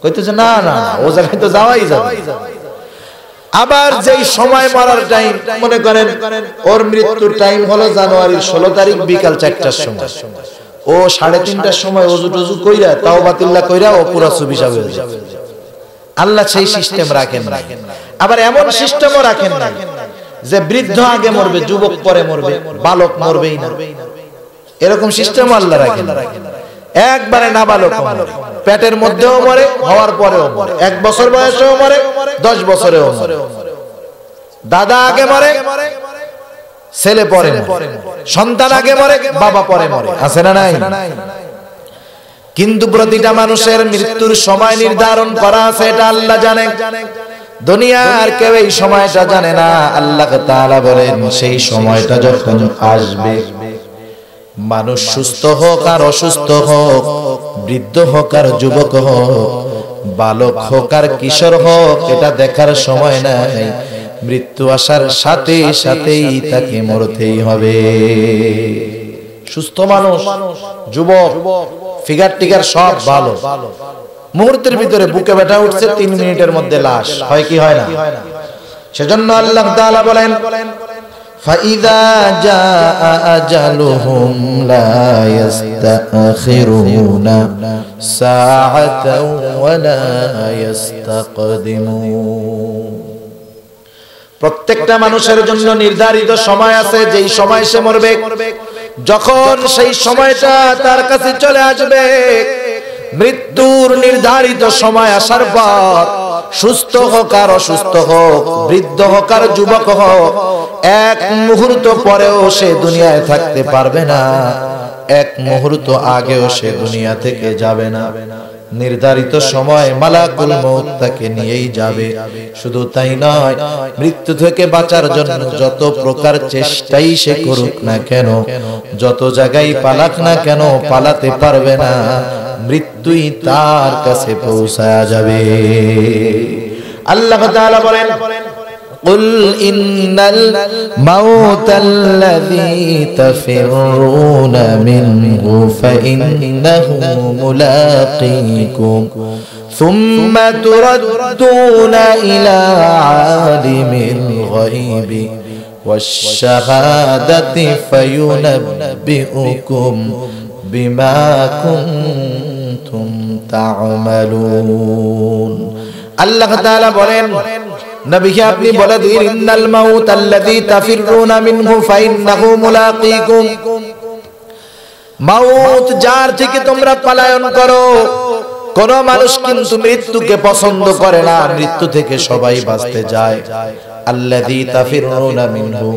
কইতেছে না না ও জায়গায় তো যাওয়াই যাবে। আবার যেই সময় মরার টাইম, মনে করেন ওর মৃত্যুর টাইম হলো জানুয়ারির 16 তারিখ বিকাল 4টার সময়, ও 3:30টার সময় ওযু টযু কইরা তাওবাতুল্লাহ কইরা ও পুরা সুবি যাবে। আল্লাহ সেই সিস্টেম রাখেন না। আবার এমন সিস্টেমও রাখেন না যে বৃদ্ধ আগে মরবে, যুবক পরে মরবে, বালক মরবেই না, এরকম সিস্টেম আল্লাহ রাখেন না। একবারে নাবালক মরে, পেটের মধ্যেও মরে, হওয়ার পরেও মরে, 1 বছর বয়সেও মরে, 10 বছরেও মরে। দাদা আগে মরে, ছেলে পরে মরে, সন্তান আগে মরে, বাবা পরে মরে, আছে না নাই? কিন্তু প্রতিটা মানুষের মৃত্যুর সময় নির্ধারণ করা আছে, এটা আল্লাহ জানেন। দুনিয়ার কেউ এই সময়টা জানে না। আল্লাহ তাআলা বলেন, সেই সময়টা যখন আসবে, মানুষ সুস্থ হোক আর অসুস্থ হোক, বৃদ্ধ হোক আর যুবক হোক, বালক হোক আর কিশোর হোক, এটা দেখার সময় নাই। মৃত্যু আসার সাথে সাথেই তাকে মরতেই হবে। সুস্থ মানুষ, যুবক, ফিগার টিগার সব ভালো, মুহূর্তের ভিতরে বুকে ব্যথা উঠছে, 3 মিনিটের মধ্যে লাশ হয় কি হয় না? সেজন্য আল্লাহ তাআলা বলেন, ফাইযা জাআ আজালুহুম লা ইস্তাখিরুনা সাআতাও ওয়া লা ইস্তাকদিমুন। প্রত্যেকটা মানুষের জন্য নির্ধারিত সময় আছে, যেই সময় সে মরবে। যখন সেই সময়টা তার কাছে চলে আসবে, মৃত্যুর নির্ধারিত সময় আসার পর, সুস্থ হোক আর অসুস্থ হোক, বৃদ্ধ হোক আর যুবক হোক, 1 মুহূর্ত পরেও সে দুনিয়ায় থাকতে পারবে না, 1 মুহূর্ত আগেও সে দুনিয়া থেকে যাবে না। নির্ধারিত সময় মালাকুল মউত তাকে নিয়েই যাবে। শুধু তাই নয়, মৃত্যু থেকে বাঁচার জন্য যত প্রকার চেষ্টাই সে করুক না কেন, যত জায়গায় পালাক না কেন, পালাতে পারবে না, মৃত্যুই তার কাছে পৌঁছায়া যাবে। আল্লাহ তাআলা বলেন, قل إن الموت الذي تفرون منه فإنه ملاقيكم ثم تردون إلى عالم الغيب والشهادة فينبئكم بما كنتم تعملون। আল্লাহ তাআলা বলেন, নবীকে আপনি বলে দিন, ইন্নাল মাউত আল্লাযী তাফিরুনা মিনহু ফাইন্নাহু মুলাকীকুম। মাউত যার থেকে তোমরা পলায়ন করো। কোন মানুষ কিন্তু মৃত্যুকে পছন্দ করে না, মৃত্যু থেকে সবাই বাঁচতে যায়। আল্লাযী তাফিরুনা মিনহু,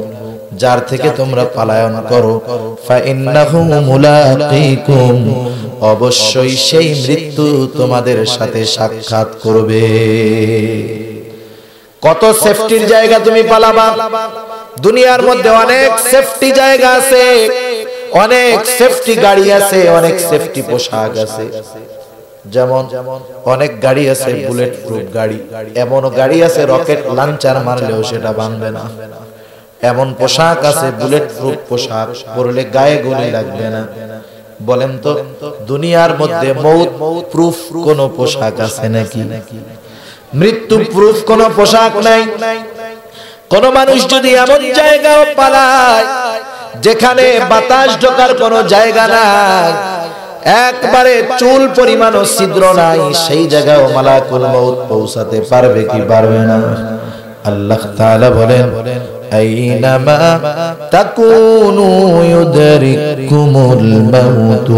যার থেকে তোমরা পলায়ন করো, ফাইন্নাহু মুলাকিকুম, অবশ্যই সেই মৃত্যু তোমাদের সাথে সাক্ষাৎ করবে। কত সেফটির জায়গা তুমি পালাবা। দুনিয়ার মধ্যে অনেক সেফটি জায়গা আছে, অনেক সেফটি গাড়ি আছে, অনেক সেফটি পোশাক আছে। যেমন অনেক গাড়ি আছে বুলেট প্রুফ গাড়ি, এমনও গাড়ি আছে রকেট লঞ্চার মারলেও সেটা ভাঙবে না। এমন পোশাক আছে বুলেট প্রুফ পোশাক, পরলে গায়ে গুলি লাগবে না। বলেন তো দুনিয়ার মধ্যে মৌত প্রুফ কোন পোশাক আছে নাকি? মৃত্যু প্রুফ কোন পোশাক নাই। কোন মানুষ যদি এমন জায়গাও পালায় যেখানে বাতাস ঢোকার কোন জায়গা নাই, একবারে চুল পরিমাণও ছিদ্র নাই, সেই জায়গায় মালাকুল মউত পৌঁছাতে পারবে কি পারবে না? আল্লাহ তাআলা বলেন, আইনামা তাকুনু ইউদরিকুমুল মাউত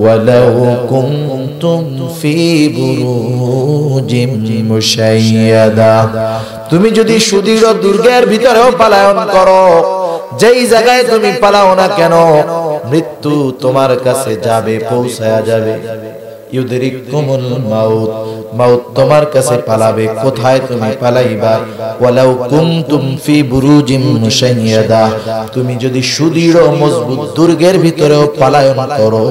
ওয়ালাউ কুনতুম ফি বুরুজিম মুশাইয়াদা। তুমি যদি সুদৃঢ় দুর্গের ভিতরেও পলায়ন করো, যেই জায়গায় তুমি পালাও না কেন, মৃত্যু তোমার কাছে যাবে, পৌঁছায়া যাবে। ইউদরিকুমুল মাউত, মাউত তোমার কাছে পালাবে। কোথায় তুমি পালাইবা? ওয়ালাউ কুনতুম ফি বুরুজিম মুশাইয়াদা, তুমি যদি সুদৃঢ় মজবুত দুর্গের ভিতরেও পলায়ন করো,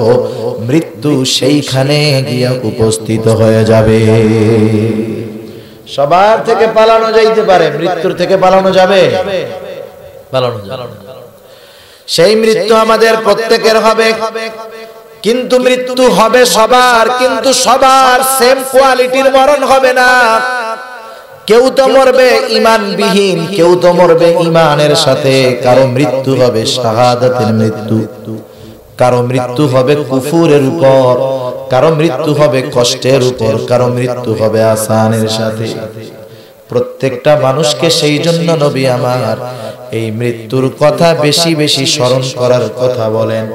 মৃত্যু সেইখানে গিয়া উপস্থিত হয়ে যাবে। সবার থেকে পালানো যাইতে পারে, মৃত্যুর থেকে পালানো যাবে? পালানো যাবে। সেই মৃত্যু আমাদের প্রত্যেকের হবে, কিন্তু মৃত্যু হবে সবার, কিন্তু সবার সেম কোয়ালিটির মরণ হবে না। কেউ তো মরবে ঈমানবিহীন, কেউ তো মরবে ঈমানের সাথে। কারো মৃত্যু হবে শাহাদাতের মৃত্যু, কারো মৃত্যু হবে কুফুরের উপর, কারো মৃত্যু হবে কষ্টের উপর, কারো মৃত্যু হবে আসানের সাথে। প্রত্যেকটা মানুষকে সেই জন্য নবী আমার এই মৃত্যুর কথা বেশি বেশি স্মরণ করার কথা বলেন।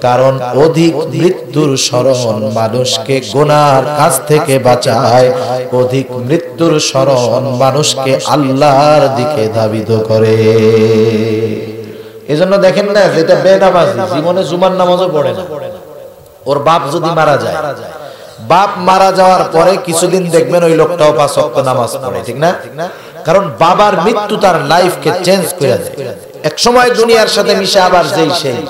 কারণ অধিক মৃত্যুর স্মরণ মানুষকে গুনার কাছ থেকে বাঁচায়, অধিক মৃত্যুর স্মরণ মানুষকে আল্লাহর দিকে ধাবিত করে। এজন্য দেখেন না, যেটা বেনামাজি জীবনে জুমার নামাজও পড়ে না, ওর বাপ যদি মারা যায়, বাপ মারা যাওয়ার পরে কিছুদিন দেখবেন ওই লোকটাও 5 ওয়াক্ত নামাজ পড়ে, ঠিক না? কারণ বাবার মৃত্যু তার লাইফকে চেঞ্জ করে দেয়। এক সময় দুনিয়ার সাথে মিশে আবার যেই সেই,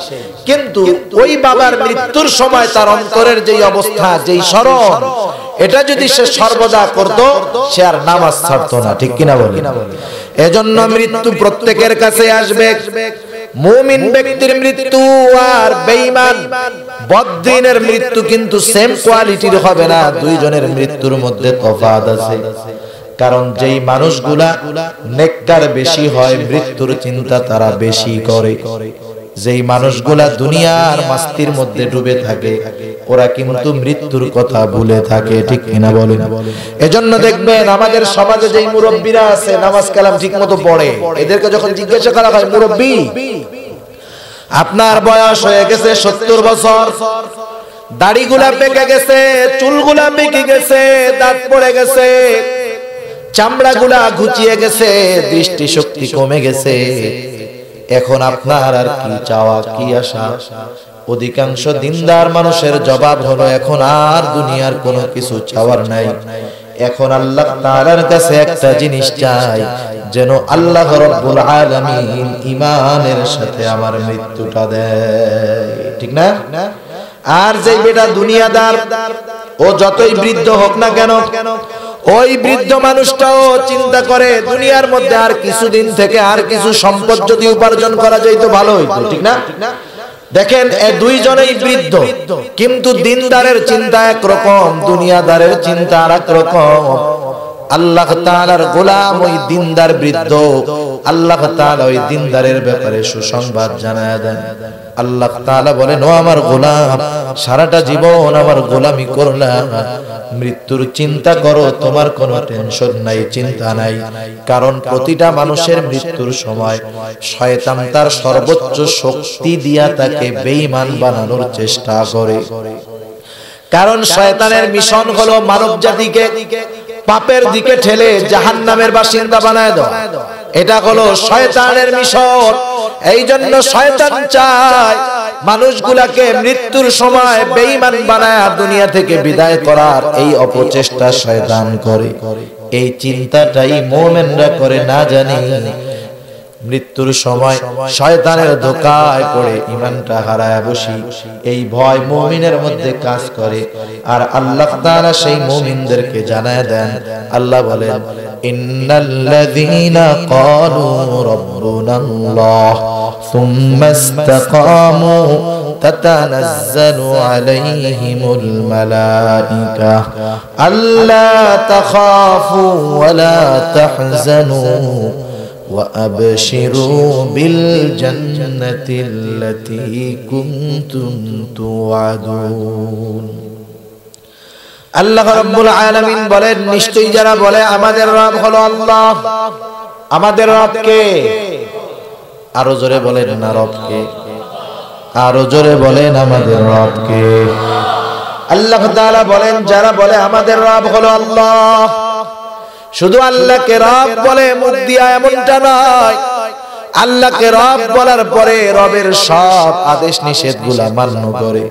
কিন্তু ওই বাবার মৃত্যুর সময় তার অন্তরের যেই অবস্থা, যেই স্মরণ, এটা যদি সে সর্বদা করত, সে আর নামাজ ছাড়তো না, ঠিক কিনা বলেন? এজন্য মৃত্যু প্রত্যেকের কাছে আসবে। মুমিন ব্যক্তির মৃত্যু আর বেঈমান বদ্দিনের মৃত্যু কিন্তু সেম কোয়ালিটির হবে না। দুইজনের মৃত্যুর মধ্যে তফাৎ আছে। কারণ যেই মানুষগুলা নেককার বেশি হয়, মৃত্যুর চিন্তা তারা বেশি করে। যেই মানুষগুলা দুনিয়ার মাস্তির মধ্যে ডুবে থাকে, ওরা কিন্তু মৃত্যুর কথা ভুলে থাকে, ঠিক কিনা বলেন? এজন্য দেখবেন আমাদের সমাজে যেই মুরব্বীরা আছে, নামাজ কালাম ঠিক মতো পড়ে, এদেরকে যখন জিজ্ঞাসা করা হয়, মুরব্বী আপনার বয়স হয়ে গেছে 70 বছর, দাড়িগুলা পেকে গেছে, চুলগুলা পেকে গেছে, দাঁত পড়ে গেছে, চামড়াগুলা ঘুচিয়ে গেছে, দৃষ্টি শক্তি কমে গেছে, এখন আপনার আর কি চাওয়া, কি আশা? অধিকাংশ দিনদার মানুষের জবাব হলো, এখন আর দুনিয়ার কোনো কিছু চাওয়ার নাই। এখন আল্লাহ তাআলার কাছে একটা জিনিস চাই, যেন আল্লাহ রাব্বুল আলামিন ঈমানের সাথে আমার মৃত্যুটা দেয়, ঠিক না? আর যেই বেটা দুনিয়াদার, ও যতই বৃদ্ধ হোক না কেন, ওই বৃদ্ধ মানুষটাও চিন্তা করে দুনিয়ার মধ্যে আর কিছুদিন থেকে আর কিছু সম্পদ যদি উপার্জন করা যায় তো ভালো হইতো, ঠিক না? দেখেন দুইজনেই বৃদ্ধ, কিন্তু দিনদারের চিন্তা একরকম, দুনিয়াদারের চিন্তা আরেক রকম। আল্লাহ তাআলার গোলাম ওই দিনদার বৃদ্ধ, আল্লাহ তাআলা ওই দিনদারের ব্যাপারে সুসংবাদ জানায় দেন। আল্লাহ তাআলা বলেন, ও আমার গোলাম, সারাটা জীবন আমার গোলামি করলা, মৃত্যুর চিন্তা করো, তোমার কোনো টেনশন নাই, চিন্তা নাই। কারণ প্রতিটা মানুষের মৃত্যুর সময় শয়তান তার সর্বোচ্চ শক্তি দিয়া তাকে বেঈমান বানানোর চেষ্টা করে। কারণ শয়তানের মিশন হলো মানব জাতিকে পাপের দিকে ঠেলে জাহান্নামের বাসিন্দা বানায় দেওয়া। এটা হলো শয়তানের মিশন। এই জন্য শয়তান চায় মানুষগুলাকে মৃত্যুর সময় বেঈমান বানায় দুনিয়া থেকে বিদায় করার এই অপচেষ্টা শয়তান করে। এই চিন্তাটাই মুমিনরা করে না জানি মৃত্যুর সময় শয়তানের ধোঁকায় পড়ে ঈমানটা হারায় বসি। এই ভয় মুমিনের মধ্যে কাজ করে। আর আল্লাহ তাআলা সেই মুমিনদেরকে জানায় দেন, আল্লাহ বলেন ইন্নাল্লাযীনা ক্বালু রাব্বুনাল্লাহ সুম্মা ইসতাকামু তাতানাজ্জালু আলাইহিমুল মালায়েকা আল্লা তাখাফু ওয়া লা তাহজানু وأبشروا بالجنة التي كنتم توعدون। আল্লাহ রাব্বুল আলামিন বলেন, নিশ্চয়ই যারা বলে আমাদের রব হলো আল্লাহ, আমাদের রব কে? আরো জোরে বলেন না রব কে? আরো জোরে বলেন আমাদের রব কে? আল্লাহ তাআলা বলেন, যারা বলে আমাদের রব হলো আল্লাহ, শুধু আল্লাহকে রব বলে মুখ দিয়া এমনটা নয়, আল্লাহকে রব বলার পরে রবের সব আদেশ নিষেধগুলা মান্য করে।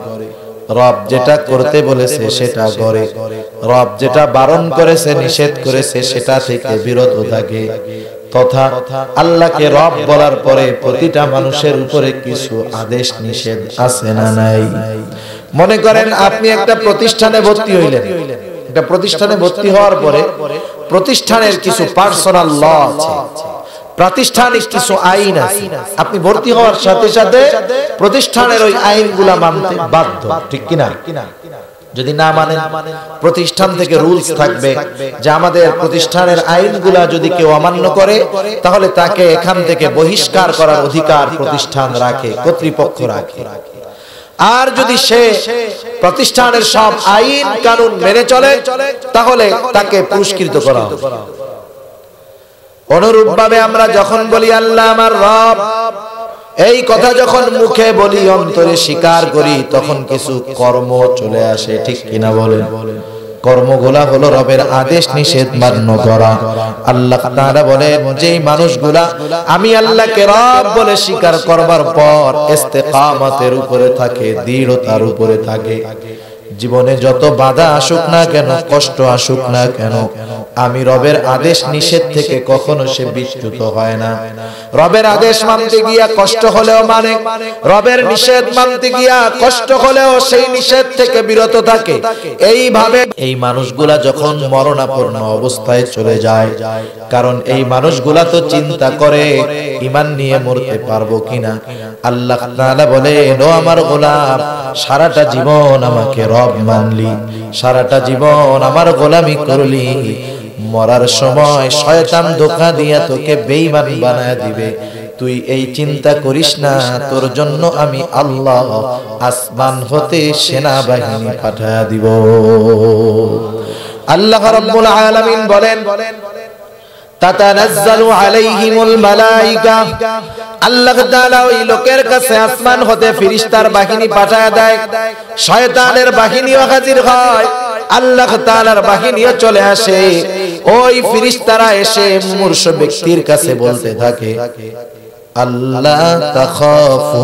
রব যেটা করতে বলেছে সেটা করে, রব যেটা বারণ করেছে নিষেধ করেছে সেটা থেকে বিরত থাকে। তথা আল্লাহকে রব বলার পরে প্রতিটা মানুষের উপরে কিছু আদেশ নিষেধ আছে না নাই? মনে করেন আপনি একটা প্রতিষ্ঠানে ভর্তি হইলেন, একটা প্রতিষ্ঠানে ভর্তি হওয়ার পরে প্রতিষ্ঠানের কিছু পার্সোনাল ল আছে, প্রাতিষ্ঠানিক কিছু আইন আছে। আপনি ভর্তি হওয়ার সাথে সাথে প্রতিষ্ঠানের ওই আইনগুলা মানতে বাধ্য, ঠিক কিনা? যদি না মানেন প্রতিষ্ঠান থেকে রুলস থাকবে যে আমাদের প্রতিষ্ঠানের আইনগুলা যদি কেউ অমান্য করে তাহলে তাকে এখান থেকে বহিষ্কার করার অধিকার প্রতিষ্ঠান রাখে, কর্তৃপক্ষ রাখে। আর যদি সে প্রতিষ্ঠানের সব আইন কানুন মেনে চলে তাহলে তাকে পুরস্কৃত করা হবে। অনুরূপভাবে আমরা যখন বলি আল্লাহ আমার রব, এই কথা যখন মুখে বলি অন্তরে স্বীকার করি তখন কিছু কর্ম চলে আসে, ঠিক কিনা বলেন? কর্মগুলা হলো রবের আদেশ নিষেধ মান্য করা। আল্লাহ তাআলা বলেন, যেই মানুষগুলা আমি আল্লাহকে রব বলে স্বীকার করবার পর ইস্তেকামতের উপরে থাকে, দৃঢ়তার উপরে থাকে, জীবনে যত বাধা আসুক না কেন, কষ্ট আসুক না কেন, আমি রবের আদেশ নিষেধ থেকে কখনো সে বিচ্যুত হয় না। রবের আদেশ মানতে গিয়া কষ্ট হলেও মানে, রবের নিষেধ মানতে গিয়া কষ্ট হলেও সেই নিষেধ থেকে বিরত থাকে। এইভাবে এই মানুষগুলা যখন মরণাপন্ন অবস্থায় চলে যায়, কারণ এই মানুষগুলা তো চিন্তা করে ঈমান নিয়ে মরতে পারবো কিনা। আল্লাহ তাআলা বলেন, ও আমার গোলাম, সারাটা জীবন আমাকে রব মানলি, সারাটা জীবন আমার গোলামি করলি, মরার সময় শয়তান ধোঁকা দিয়া তোকে বেঈমান বানায় দিবে। তুই এই চিন্তা করিস না, তোর জন্য আমি আল্লাহ আসমান হতে সেনাবাহিনী পাঠায়া দিব। আল্লাহ রাব্বুল আলামিন বলেন, তাতানাজ্জালু আলাইহিমুল মালায়েকা, আল্লাহ তাআলা ওই লোকের কাছে আসমান হতে ফেরেশতার বাহিনী পাঠায়া দেয়। শয়তানের বাহিনীও হাজির হয়, আল্লাহ তাআলার বাহিনীও চলে আসে। ওই ফেরেশতারা এসে মুমূর্ষ ব্যক্তির কাছে বলতে থাকে, আল্লাহ তাখাফু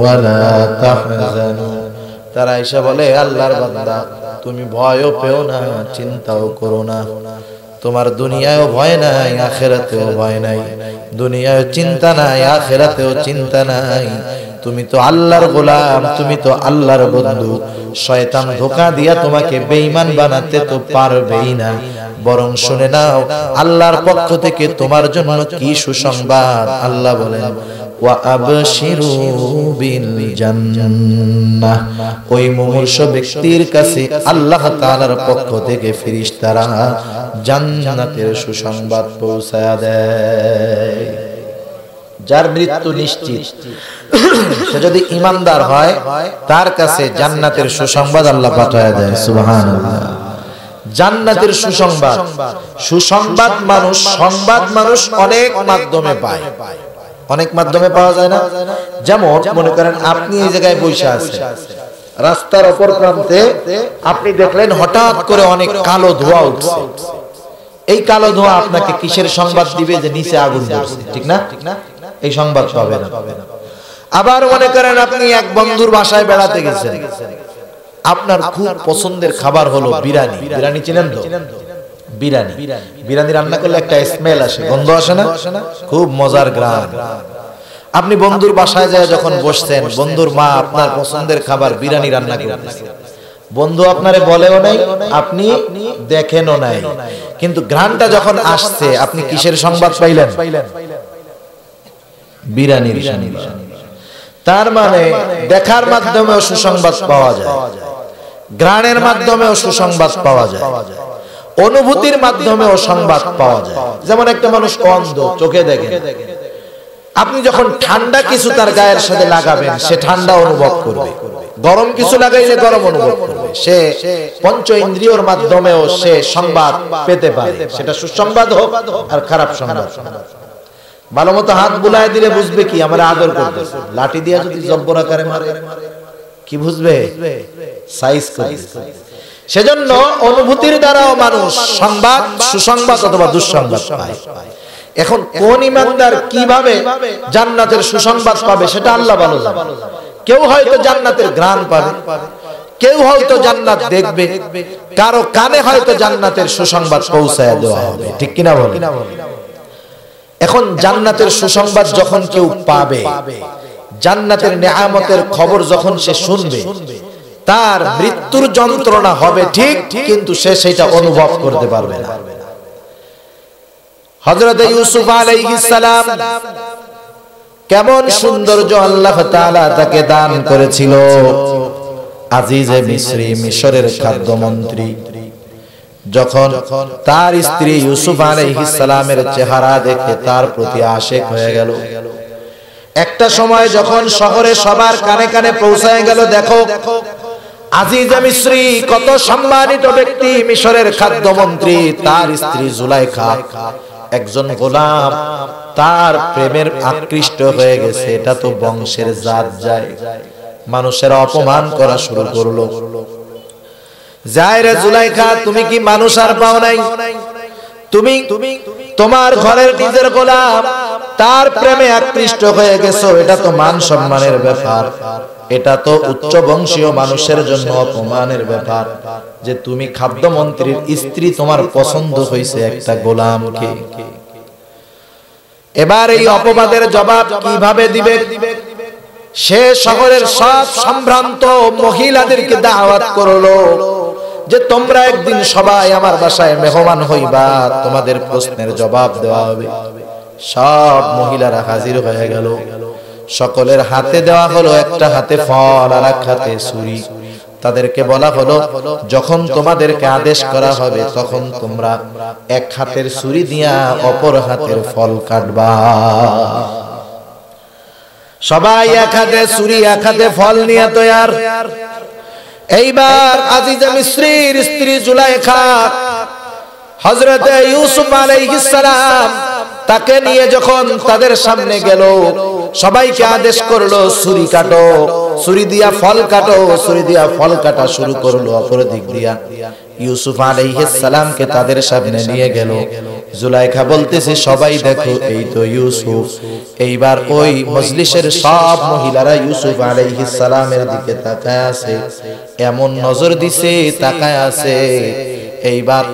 ওয়া লা তাহজানু। তারা এসে বলে, আল্লাহর বান্দা তুমি ভয়ও পেও না, চিন্তাও করো না, তোমার দুনিয়ায়ও ভয় নাই, আখিরাতেও ভয় নাই, দুনিয়ায় চিন্তা নাই, আখিরাতেও চিন্তা নাই, তুমি তো আল্লাহর গোলাম, তুমি তো আল্লাহর বন্ধু। শয়তান ধোঁকা দিয়া তোমাকে বেঈমান বানাতে তো পারবেই না। বরং শুনে নাও আল্লাহর পক্ষ থেকে তোমার জন্য কি সুসংবাদ। আল্লাহ বলেন, ওয়া আবশিরু বিল জান্নাহ, ওই মুমূর্ষ ব্যক্তির কাছে আল্লাহ তাআলার পক্ষ থেকে ফেরেশতারা জান্নাতের সুসংবাদ পৌঁছায়া দেয়। যার মৃত্যু নিশ্চিত, সে যদি ঈমানদার হয় তার কাছে জান্নাতের সুসংবাদ আল্লাহ পাঠায়া দেয়। সুবহানাল্লাহ। জান্নাতের সুসংবাদ, সুসংবাদ মানুষ, সংবাদ মানুষ অনেক মাধ্যমে পায়, অনেক মাধ্যমে পাওয়া যায় না? যেমন মনে করেন আপনি এই জায়গায় বসে আছেন, রাস্তার অপর প্রান্তে আপনি দেখলেন হঠাৎ করে অনেক কালো ধোঁয়া উঠছে। এই কালো ধোঁয়া আপনাকে কিসের সংবাদ দিবে যে নিচে আগুন জ্বলছে, ঠিক না? এই সংবাদ পাবে না। আবার মনে করেন আপনি এক বন্ধুর বাসায় বেড়াতে গেছেন, আপনার খুব পছন্দের খাবার হলো বিরিয়ানি। বিরিয়ানি চিনেন তো? বিরিয়ানি, বিরিয়ানি রান্না করলে একটা স্মেল আসে, গন্ধ আসে না? খুব মজার গ্রান। আপনি বন্ধুর বাসায় যায় যখন বসছেন, বন্ধুর মা আপনার পছন্দের খাবার বিরিয়ানি রান্না করতেছে। বন্ধু আপনারে বলেও নাই, আপনি দেখেনও নাই, কিন্তু গ্রানটা যখন আসছে আপনি কিসের সংবাদ পাইলেন? বিরিয়ানির সংবাদ। তার মানে দেখার মাধ্যমেও সুসংবাদ পাওয়া যায়, গ্রানের মাধ্যমেও সুসংবাদ পাওয়া যায়, অনুভূতির মাধ্যমেও সংবাদ পাওয়া যায়। যেমন একটা মানুষ অন্ধ, চোখে দেখে, আপনি যখন ঠান্ডা কিছু তার গায়ের সাথে লাগাবেন সে ঠান্ডা অনুভব করবে, গরম কিছু লাগাইলে গরম অনুভব করবে। সে পঞ্চ ইন্দ্রিয়র মাধ্যমেও সে সংবাদ পেতে পারে, সেটা সুসংবাদ হোক আর খারাপ সংবাদ। ভালো মতো হাত বুলায় দিলে বুঝবে কি আমার আদর করতেছে, লাঠি দিয়ে যদি জব্বর আকারে মারে কি বুঝবে? সাইজ করে। সেজন্য অনুভূতির দ্বারাও মানুষ সংবাদ, সুসংবাদ অথবা দুঃসংবাদ পায়। এখন কোন ইমানদার কিভাবে জান্নাতের সুসংবাদ পাবে সেটা আল্লাহ ভালো জানেন। কেউ হয়তো জান্নাতের ঘ্রাণ পাবে, কেউ হয়তো জান্নাত দেখবে, কারো কানে হয়তো জান্নাতের সুসংবাদ পৌঁছায় দেওয়া হবে, ঠিক কিনা বলেন? এখন জান্নাতের সুসংবাদ যখন কেউ পাবে, জান্নাতের নেয়ামতের খবর যখন সে শুনবে, তার মৃত্যুর যন্ত্রণা হবে ঠিক, কিন্তু সে সেটা অনুভব করতে পারবে না। হযরত ইউসুফ আলাইহিস সালাম কেমন সৌন্দর্য আল্লাহ তাআলা তাকে দান করেছিল। আজিজে মিসরি, মিশরের খাদ্যমন্ত্রী, যখন তার স্ত্রী ইউসুফ আলাইহিস সালামের চেহারা দেখে তার প্রতি আশিক হয়ে গেল। একটা সময় যখন শহরে সবার কানে কানে পৌঁছায় গেল, দেখো আজিজে মিসরি কত সম্মানিত ব্যক্তি, মিশরের খাদ্যমন্ত্রী, তার স্ত্রী জুলাইখা একজন গোলাম, তার প্রেমের আকৃষ্ট হয়ে গেছে। এটা তো বংশের জাত যায়। মানুষের অপমান করা শুরু করলো। যায়রে জুলাইখা, তুমি কি মানুষ আর পাও নাই? তুমি তোমার ঘরের নিজের গোলাম, তার প্রেমে আকৃষ্ট হয়ে গেছো। এটা তো মান সম্মানের ব্যাপার, এটা তো উচ্চ বংশীয় মানুষের জন্য অপমানের ব্যাপার যে তুমি খাদ্যমন্ত্রীর স্ত্রী, তোমার পছন্দ হয়েছে একটা গোলামকে। এবার এই অপবাদের জবাব কিভাবে দিবে? সে শহরের সব সম্ভ্রান্ত মহিলাদেরকে দাওয়াত করলো যে তোমরা একদিন সবাই আমার বাসায় মেহমান হইবা, তোমাদের প্রশ্নের জবাব দেওয়া হবে। সব মহিলারা হাজির হয়ে গেল। সকলের হাতে দেওয়া হলো একটা হাতে ফল আর এক হাতে ছুরি। তাদেরকে বলা হলো যখন তোমাদেরকে আদেশ করা হবে তখন তোমরা এক হাতের ছুরি দিয়া অপর হাতের ফল কাটবা। সবাই এক হাতে ছুরি এক হাতে ফল নিয়ে তৈয়ার। এইবার আজিজে মিসরির স্ত্রী জুলাইখা হযরত ইউসুফ আলাইহিস সালাম তাকে নিয়ে যখন তাদের সামনে গেল, সবাইকে আদেশ করলো ছুরি কাটো, ছুরি দিয়া ফল কাটো, ছুরি দিয়া ফল কাটা শুরু করলো। অপর দিক দিয়া ইউসুফ আলাইহিস সালামকে তাদের সামনে নিয়ে গেল। জুলাইখা বলতেছে সবাই দেখো এই তো ইউসুফ। এইবার ওই মজলিসের সব মহিলারা ইউসুফ আলাইহিস সালামের দিকে তাকায় আছে, এমন নজর দিছে তাকায় আছে। এইবার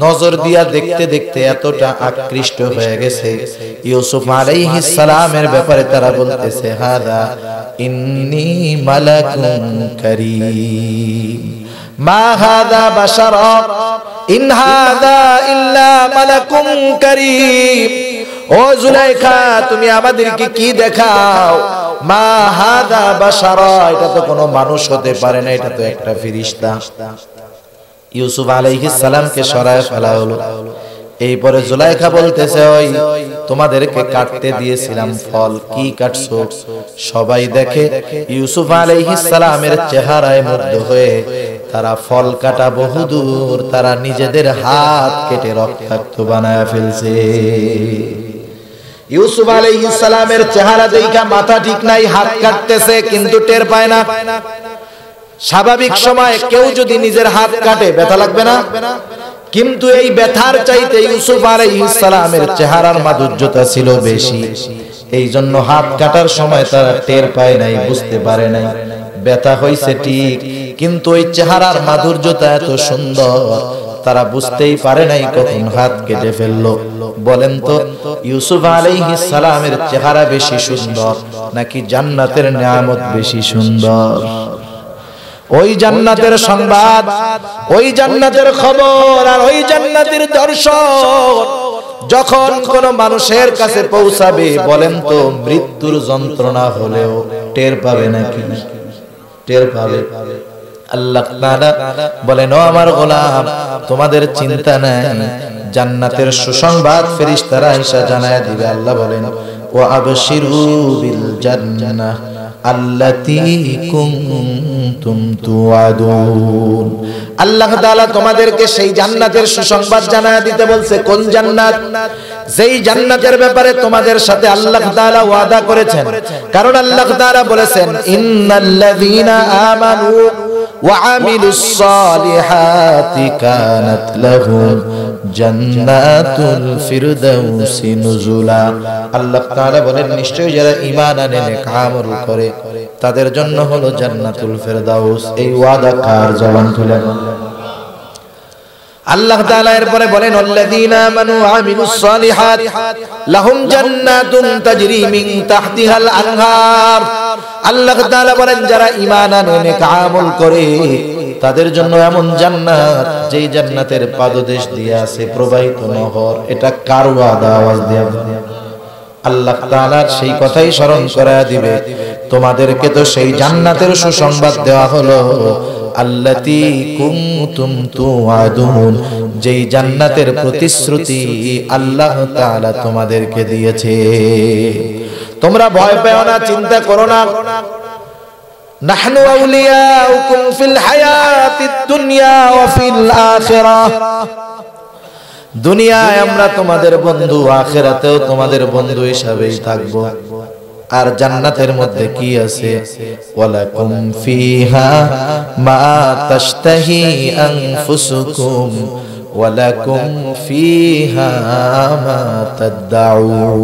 নজর দিয়া দেখতে দেখতে এতটা আকৃষ্ট হয়ে গেছে ইউসুফ আলাইহিস সালামের ব্যাপারে তারা বলতেছে হাদা ইন্নী মালাকুন কারীম মা হাদা বাশারা ইন হাদা ইল্লা মালাকুন কারীম। ও জুলাইখা, তুমি আমাদেরকে কি দেখাও? মা হাদা বাশারা, এটা তো কোনো মানুষ হতে পারে না, এটা তো একটা ফেরেশতা। ইউসুফ আলাইহিস সালামকে সরায় ফেলা হলো। এইপরে জুলাইখা বলতেছে ওই তোমাদেরকে কাটতে দিয়েছিলাম ফল, কি কাটছো? সবাই দেখে ইউসুফ আলাইহিস সালামের চেহারায় মুগ্ধ হয়ে তারা ফল কাটা বহুদূর, তারা নিজেদের হাত কেটে রক্তাক্ত বানায় ফেলছে। ইউসুফ আলাইহিস সালামের চেহারা দেখা মাথা ঠিক নাই, হাত কাটতেছে কিন্তু টের পায় না। স্বাভাবিক সময় কেউ যদি নিজের হাত কাটে ব্যথা লাগবে না? কিন্তু এই ব্যথার চাইতে ইউসুফ আলাইহিস সালামের চেহারার মাধুর্যতা ছিল বেশি। এই জন্য হাত কাটার সময় তারা টের পায় নাই, বুঝতে পারে নাই। ব্যথা হইছে ঠিক, কিন্তু ওই চেহারার মাধুর্যতা এত সুন্দর, তারা বুঝতেই পারে নাই কখন হাত কেটে ফেললো। বলেন তো, ইউসুফ আলাইহিস সালামের চেহারা বেশি সুন্দর নাকি জান্নাতের নিয়ামত বেশি সুন্দর? ওই জান্নাতের সংবাদ, ওই জান্নাতের খবর আর ওই জান্নাতের দর্শন যখন কোন মানুষের কাছে পৌঁছাবে, বলেন তো মৃত্যুর যন্ত্রণা হলেও টের পাবে নাকি? টের পাবে। আল্লাহ তাআলা বলেন, ও আমার গোলাম, তোমাদের চিন্তা নাই, জান্নাতের সুসংবাদ ফেরেশতারা এসে জানায় দিবে। আল্লাহ বলেন, ওয়া আবশিরু বিল জান্নাহ আল্লাতী কুনতুম তুআদুন। আল্লাহ তাআলা তোমাদেরকে সেই জান্নাতের সুসংবাদ জানায় দিতে বলছে। কোন জান্নাত? যেই জান্নাতের ব্যাপারে তোমাদের সাথে আল্লাহ তাআলা ওয়াদা করেছেন। কারণ আল্লাহ তাআলা বলেছেন, ইন্নাল্লাযীনা আমানু ওয়া আমিলুস সালিহাতি কানাত লাহুম জান্নাতুল ফিরদাউসি নুজুলা। আল্লাহ তাআলা বলেন, নিশ্চয়ই যারা ঈমান আনে, নেক আমল করে, তাদের জন্য হলো জান্নাতুল ফিরদাউস। এই ওয়াদা কার? জবান খুলে আল্লাহ তাআলা এরপরে বলেন, আল্লাযীনা আমানু ওয়া আমিলুস সালিহাত লাহুম জান্নাতুন তাজরি মিন তাহতিহাল আনহার। আল্লাহ তাআলা বলেন, যারা ঈমান আনে, নেক আমল করে, তাদের জন্য এমন জান্নাত, যেই জান্নাতের পাদদেশ দিয়ে আছে প্রবাহিত নহর। এটা কার ওয়াদা? আওয়াজ দিয়ে আল্লাহ তাআলার সেই কথাই স্মরণ করায় দিবে, তোমাদেরকে তো সেই জান্নাতের সুসংবাদ দেওয়া হলো, আল্লাতী কুনতুম তুআদুন, যেই জান্নাতের প্রতিশ্রুতি আল্লাহ তাআলা তোমাদেরকে দিয়েছে। তোমরা ভয় পেও না, চিন্তা করো না। নাহনু আউলিয়াউকুম ফিল হায়াতিদ দুনিয়া ওয়া ফিল আখিরাহ। দুনিয়ায় আমরা তোমাদের বন্ধু, আখিরাতেও তোমাদের বন্ধু হিসাবেই থাকব। আর জান্নাতের মধ্যে কি আছে? ওয়ালাকুম ফিহা মা তাশতাহি আনফুসুকুম ওয়ালাকুম ফিহা মা তাদউন।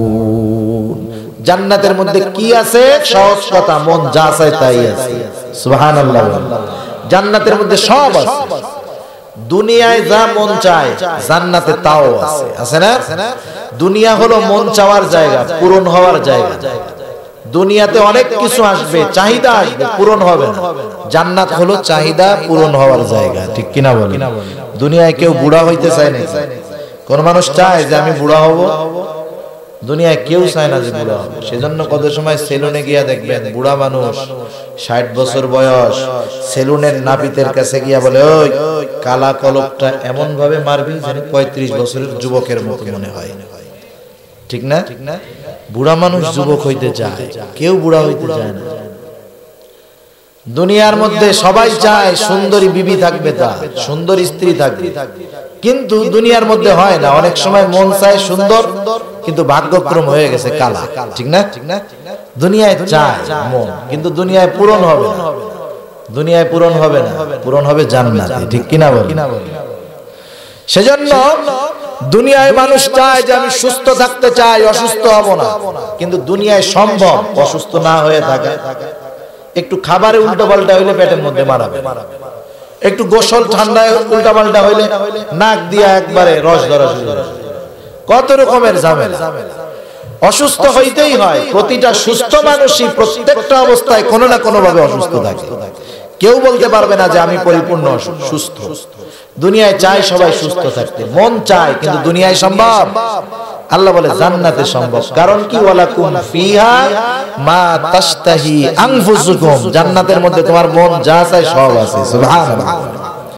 জান্নাতের মধ্যে কি আছে? সহজ কথা, মন যা চায় তাই আছে। সুবহানাল্লাহ। জান্নাতের মধ্যে সব আছে। দুনিয়ায় যা মন চায়, জান্নাতে তাও আছে। আছে না? দুনিয়া হলো মন চাওয়ার জায়গা, পূরণ হওয়ার জায়গা। দুনিয়াতে অনেক কিছু আসবে, চাহিদা আসবে, পূরণ হবে না। জান্নাত হলো চাহিদা পূরণ হওয়ার জায়গা। ঠিক কিনা বলেন? দুনিয়ায় কেউ বুড়া হইতে চায় না। কোন মানুষ চায় যে আমি বুড়া হব? দুনিয়ায় কেউ চায় না যে বুড়া হবে। সেজন্য কত সময় সেলুনে গিয়া দেখবেন বুড়া মানুষ 60 বছর বয়স, সেলুনের নাপিতের কাছে গিয়া বলে, ওই কালা কলপটা এমন ভাবে মারবি যেন 35 বছরের যুবকের মতো মনে হয়। ঠিক না? বুড়া মানুষ যুবক হইতে চায়, কেউ বুড়া হইতে চায় না। দুনিয়ার মধ্যে সবাই চায় সুন্দরী বিবি থাকবে, তা সুন্দর স্ত্রী থাকবে, কিন্তু দুনিয়ার মধ্যে হয় না। অনেক সময় মন চায় সুন্দর, কিন্তু ভাগ্যক্রম হয়ে গেছে কালা। ঠিক না? দুনিয়ায় চায় মন, কিন্তু দুনিয়ায় পূরণ হবে না। দুনিয়ায় পূরণ হবে না, পূরণ হবে জান্নাতে। ঠিক কিনা বল? সেজন্য দুনিয়ায় মানুষ চায় যে আমি সুস্থ থাকতে চাই, অসুস্থ হব না। কিন্তু দুনিয়ায় সম্ভব অসুস্থ না হয়ে থাকা। একটু খাবারে উল্টো পাল্টা হইলে পেটের মধ্যে মারাবে, একটু গোসল ঠান্ডায় উল্টা পাল্টা হইলে নাক দিয়া একবারে রস ধরা শুরু, কত রকমের ঝামেলা। অসুস্থ হইতেই হয়। প্রতিটা সুস্থ মানুষই প্রত্যেকটা অবস্থায় কোনো না কোনো ভাবে অসুস্থ থাকে। কেউ বলতে পারবে না যে আমি পরিপূর্ণ সুস্থ। দুনিয়ায় চায় সবাই সুস্থ থাকতে, মন চায়, কিন্তু দুনিয়ায় সম্ভব? আল্লাহ বলে জান্নাতে সম্ভব। কারণ কি? ওয়ালাকুম ফিহা মা তাশতাহি আনফুসুকুম। জান্নাতের মধ্যে তোমার মন যা চায় সব আছে। সুবহানাল্লাহ।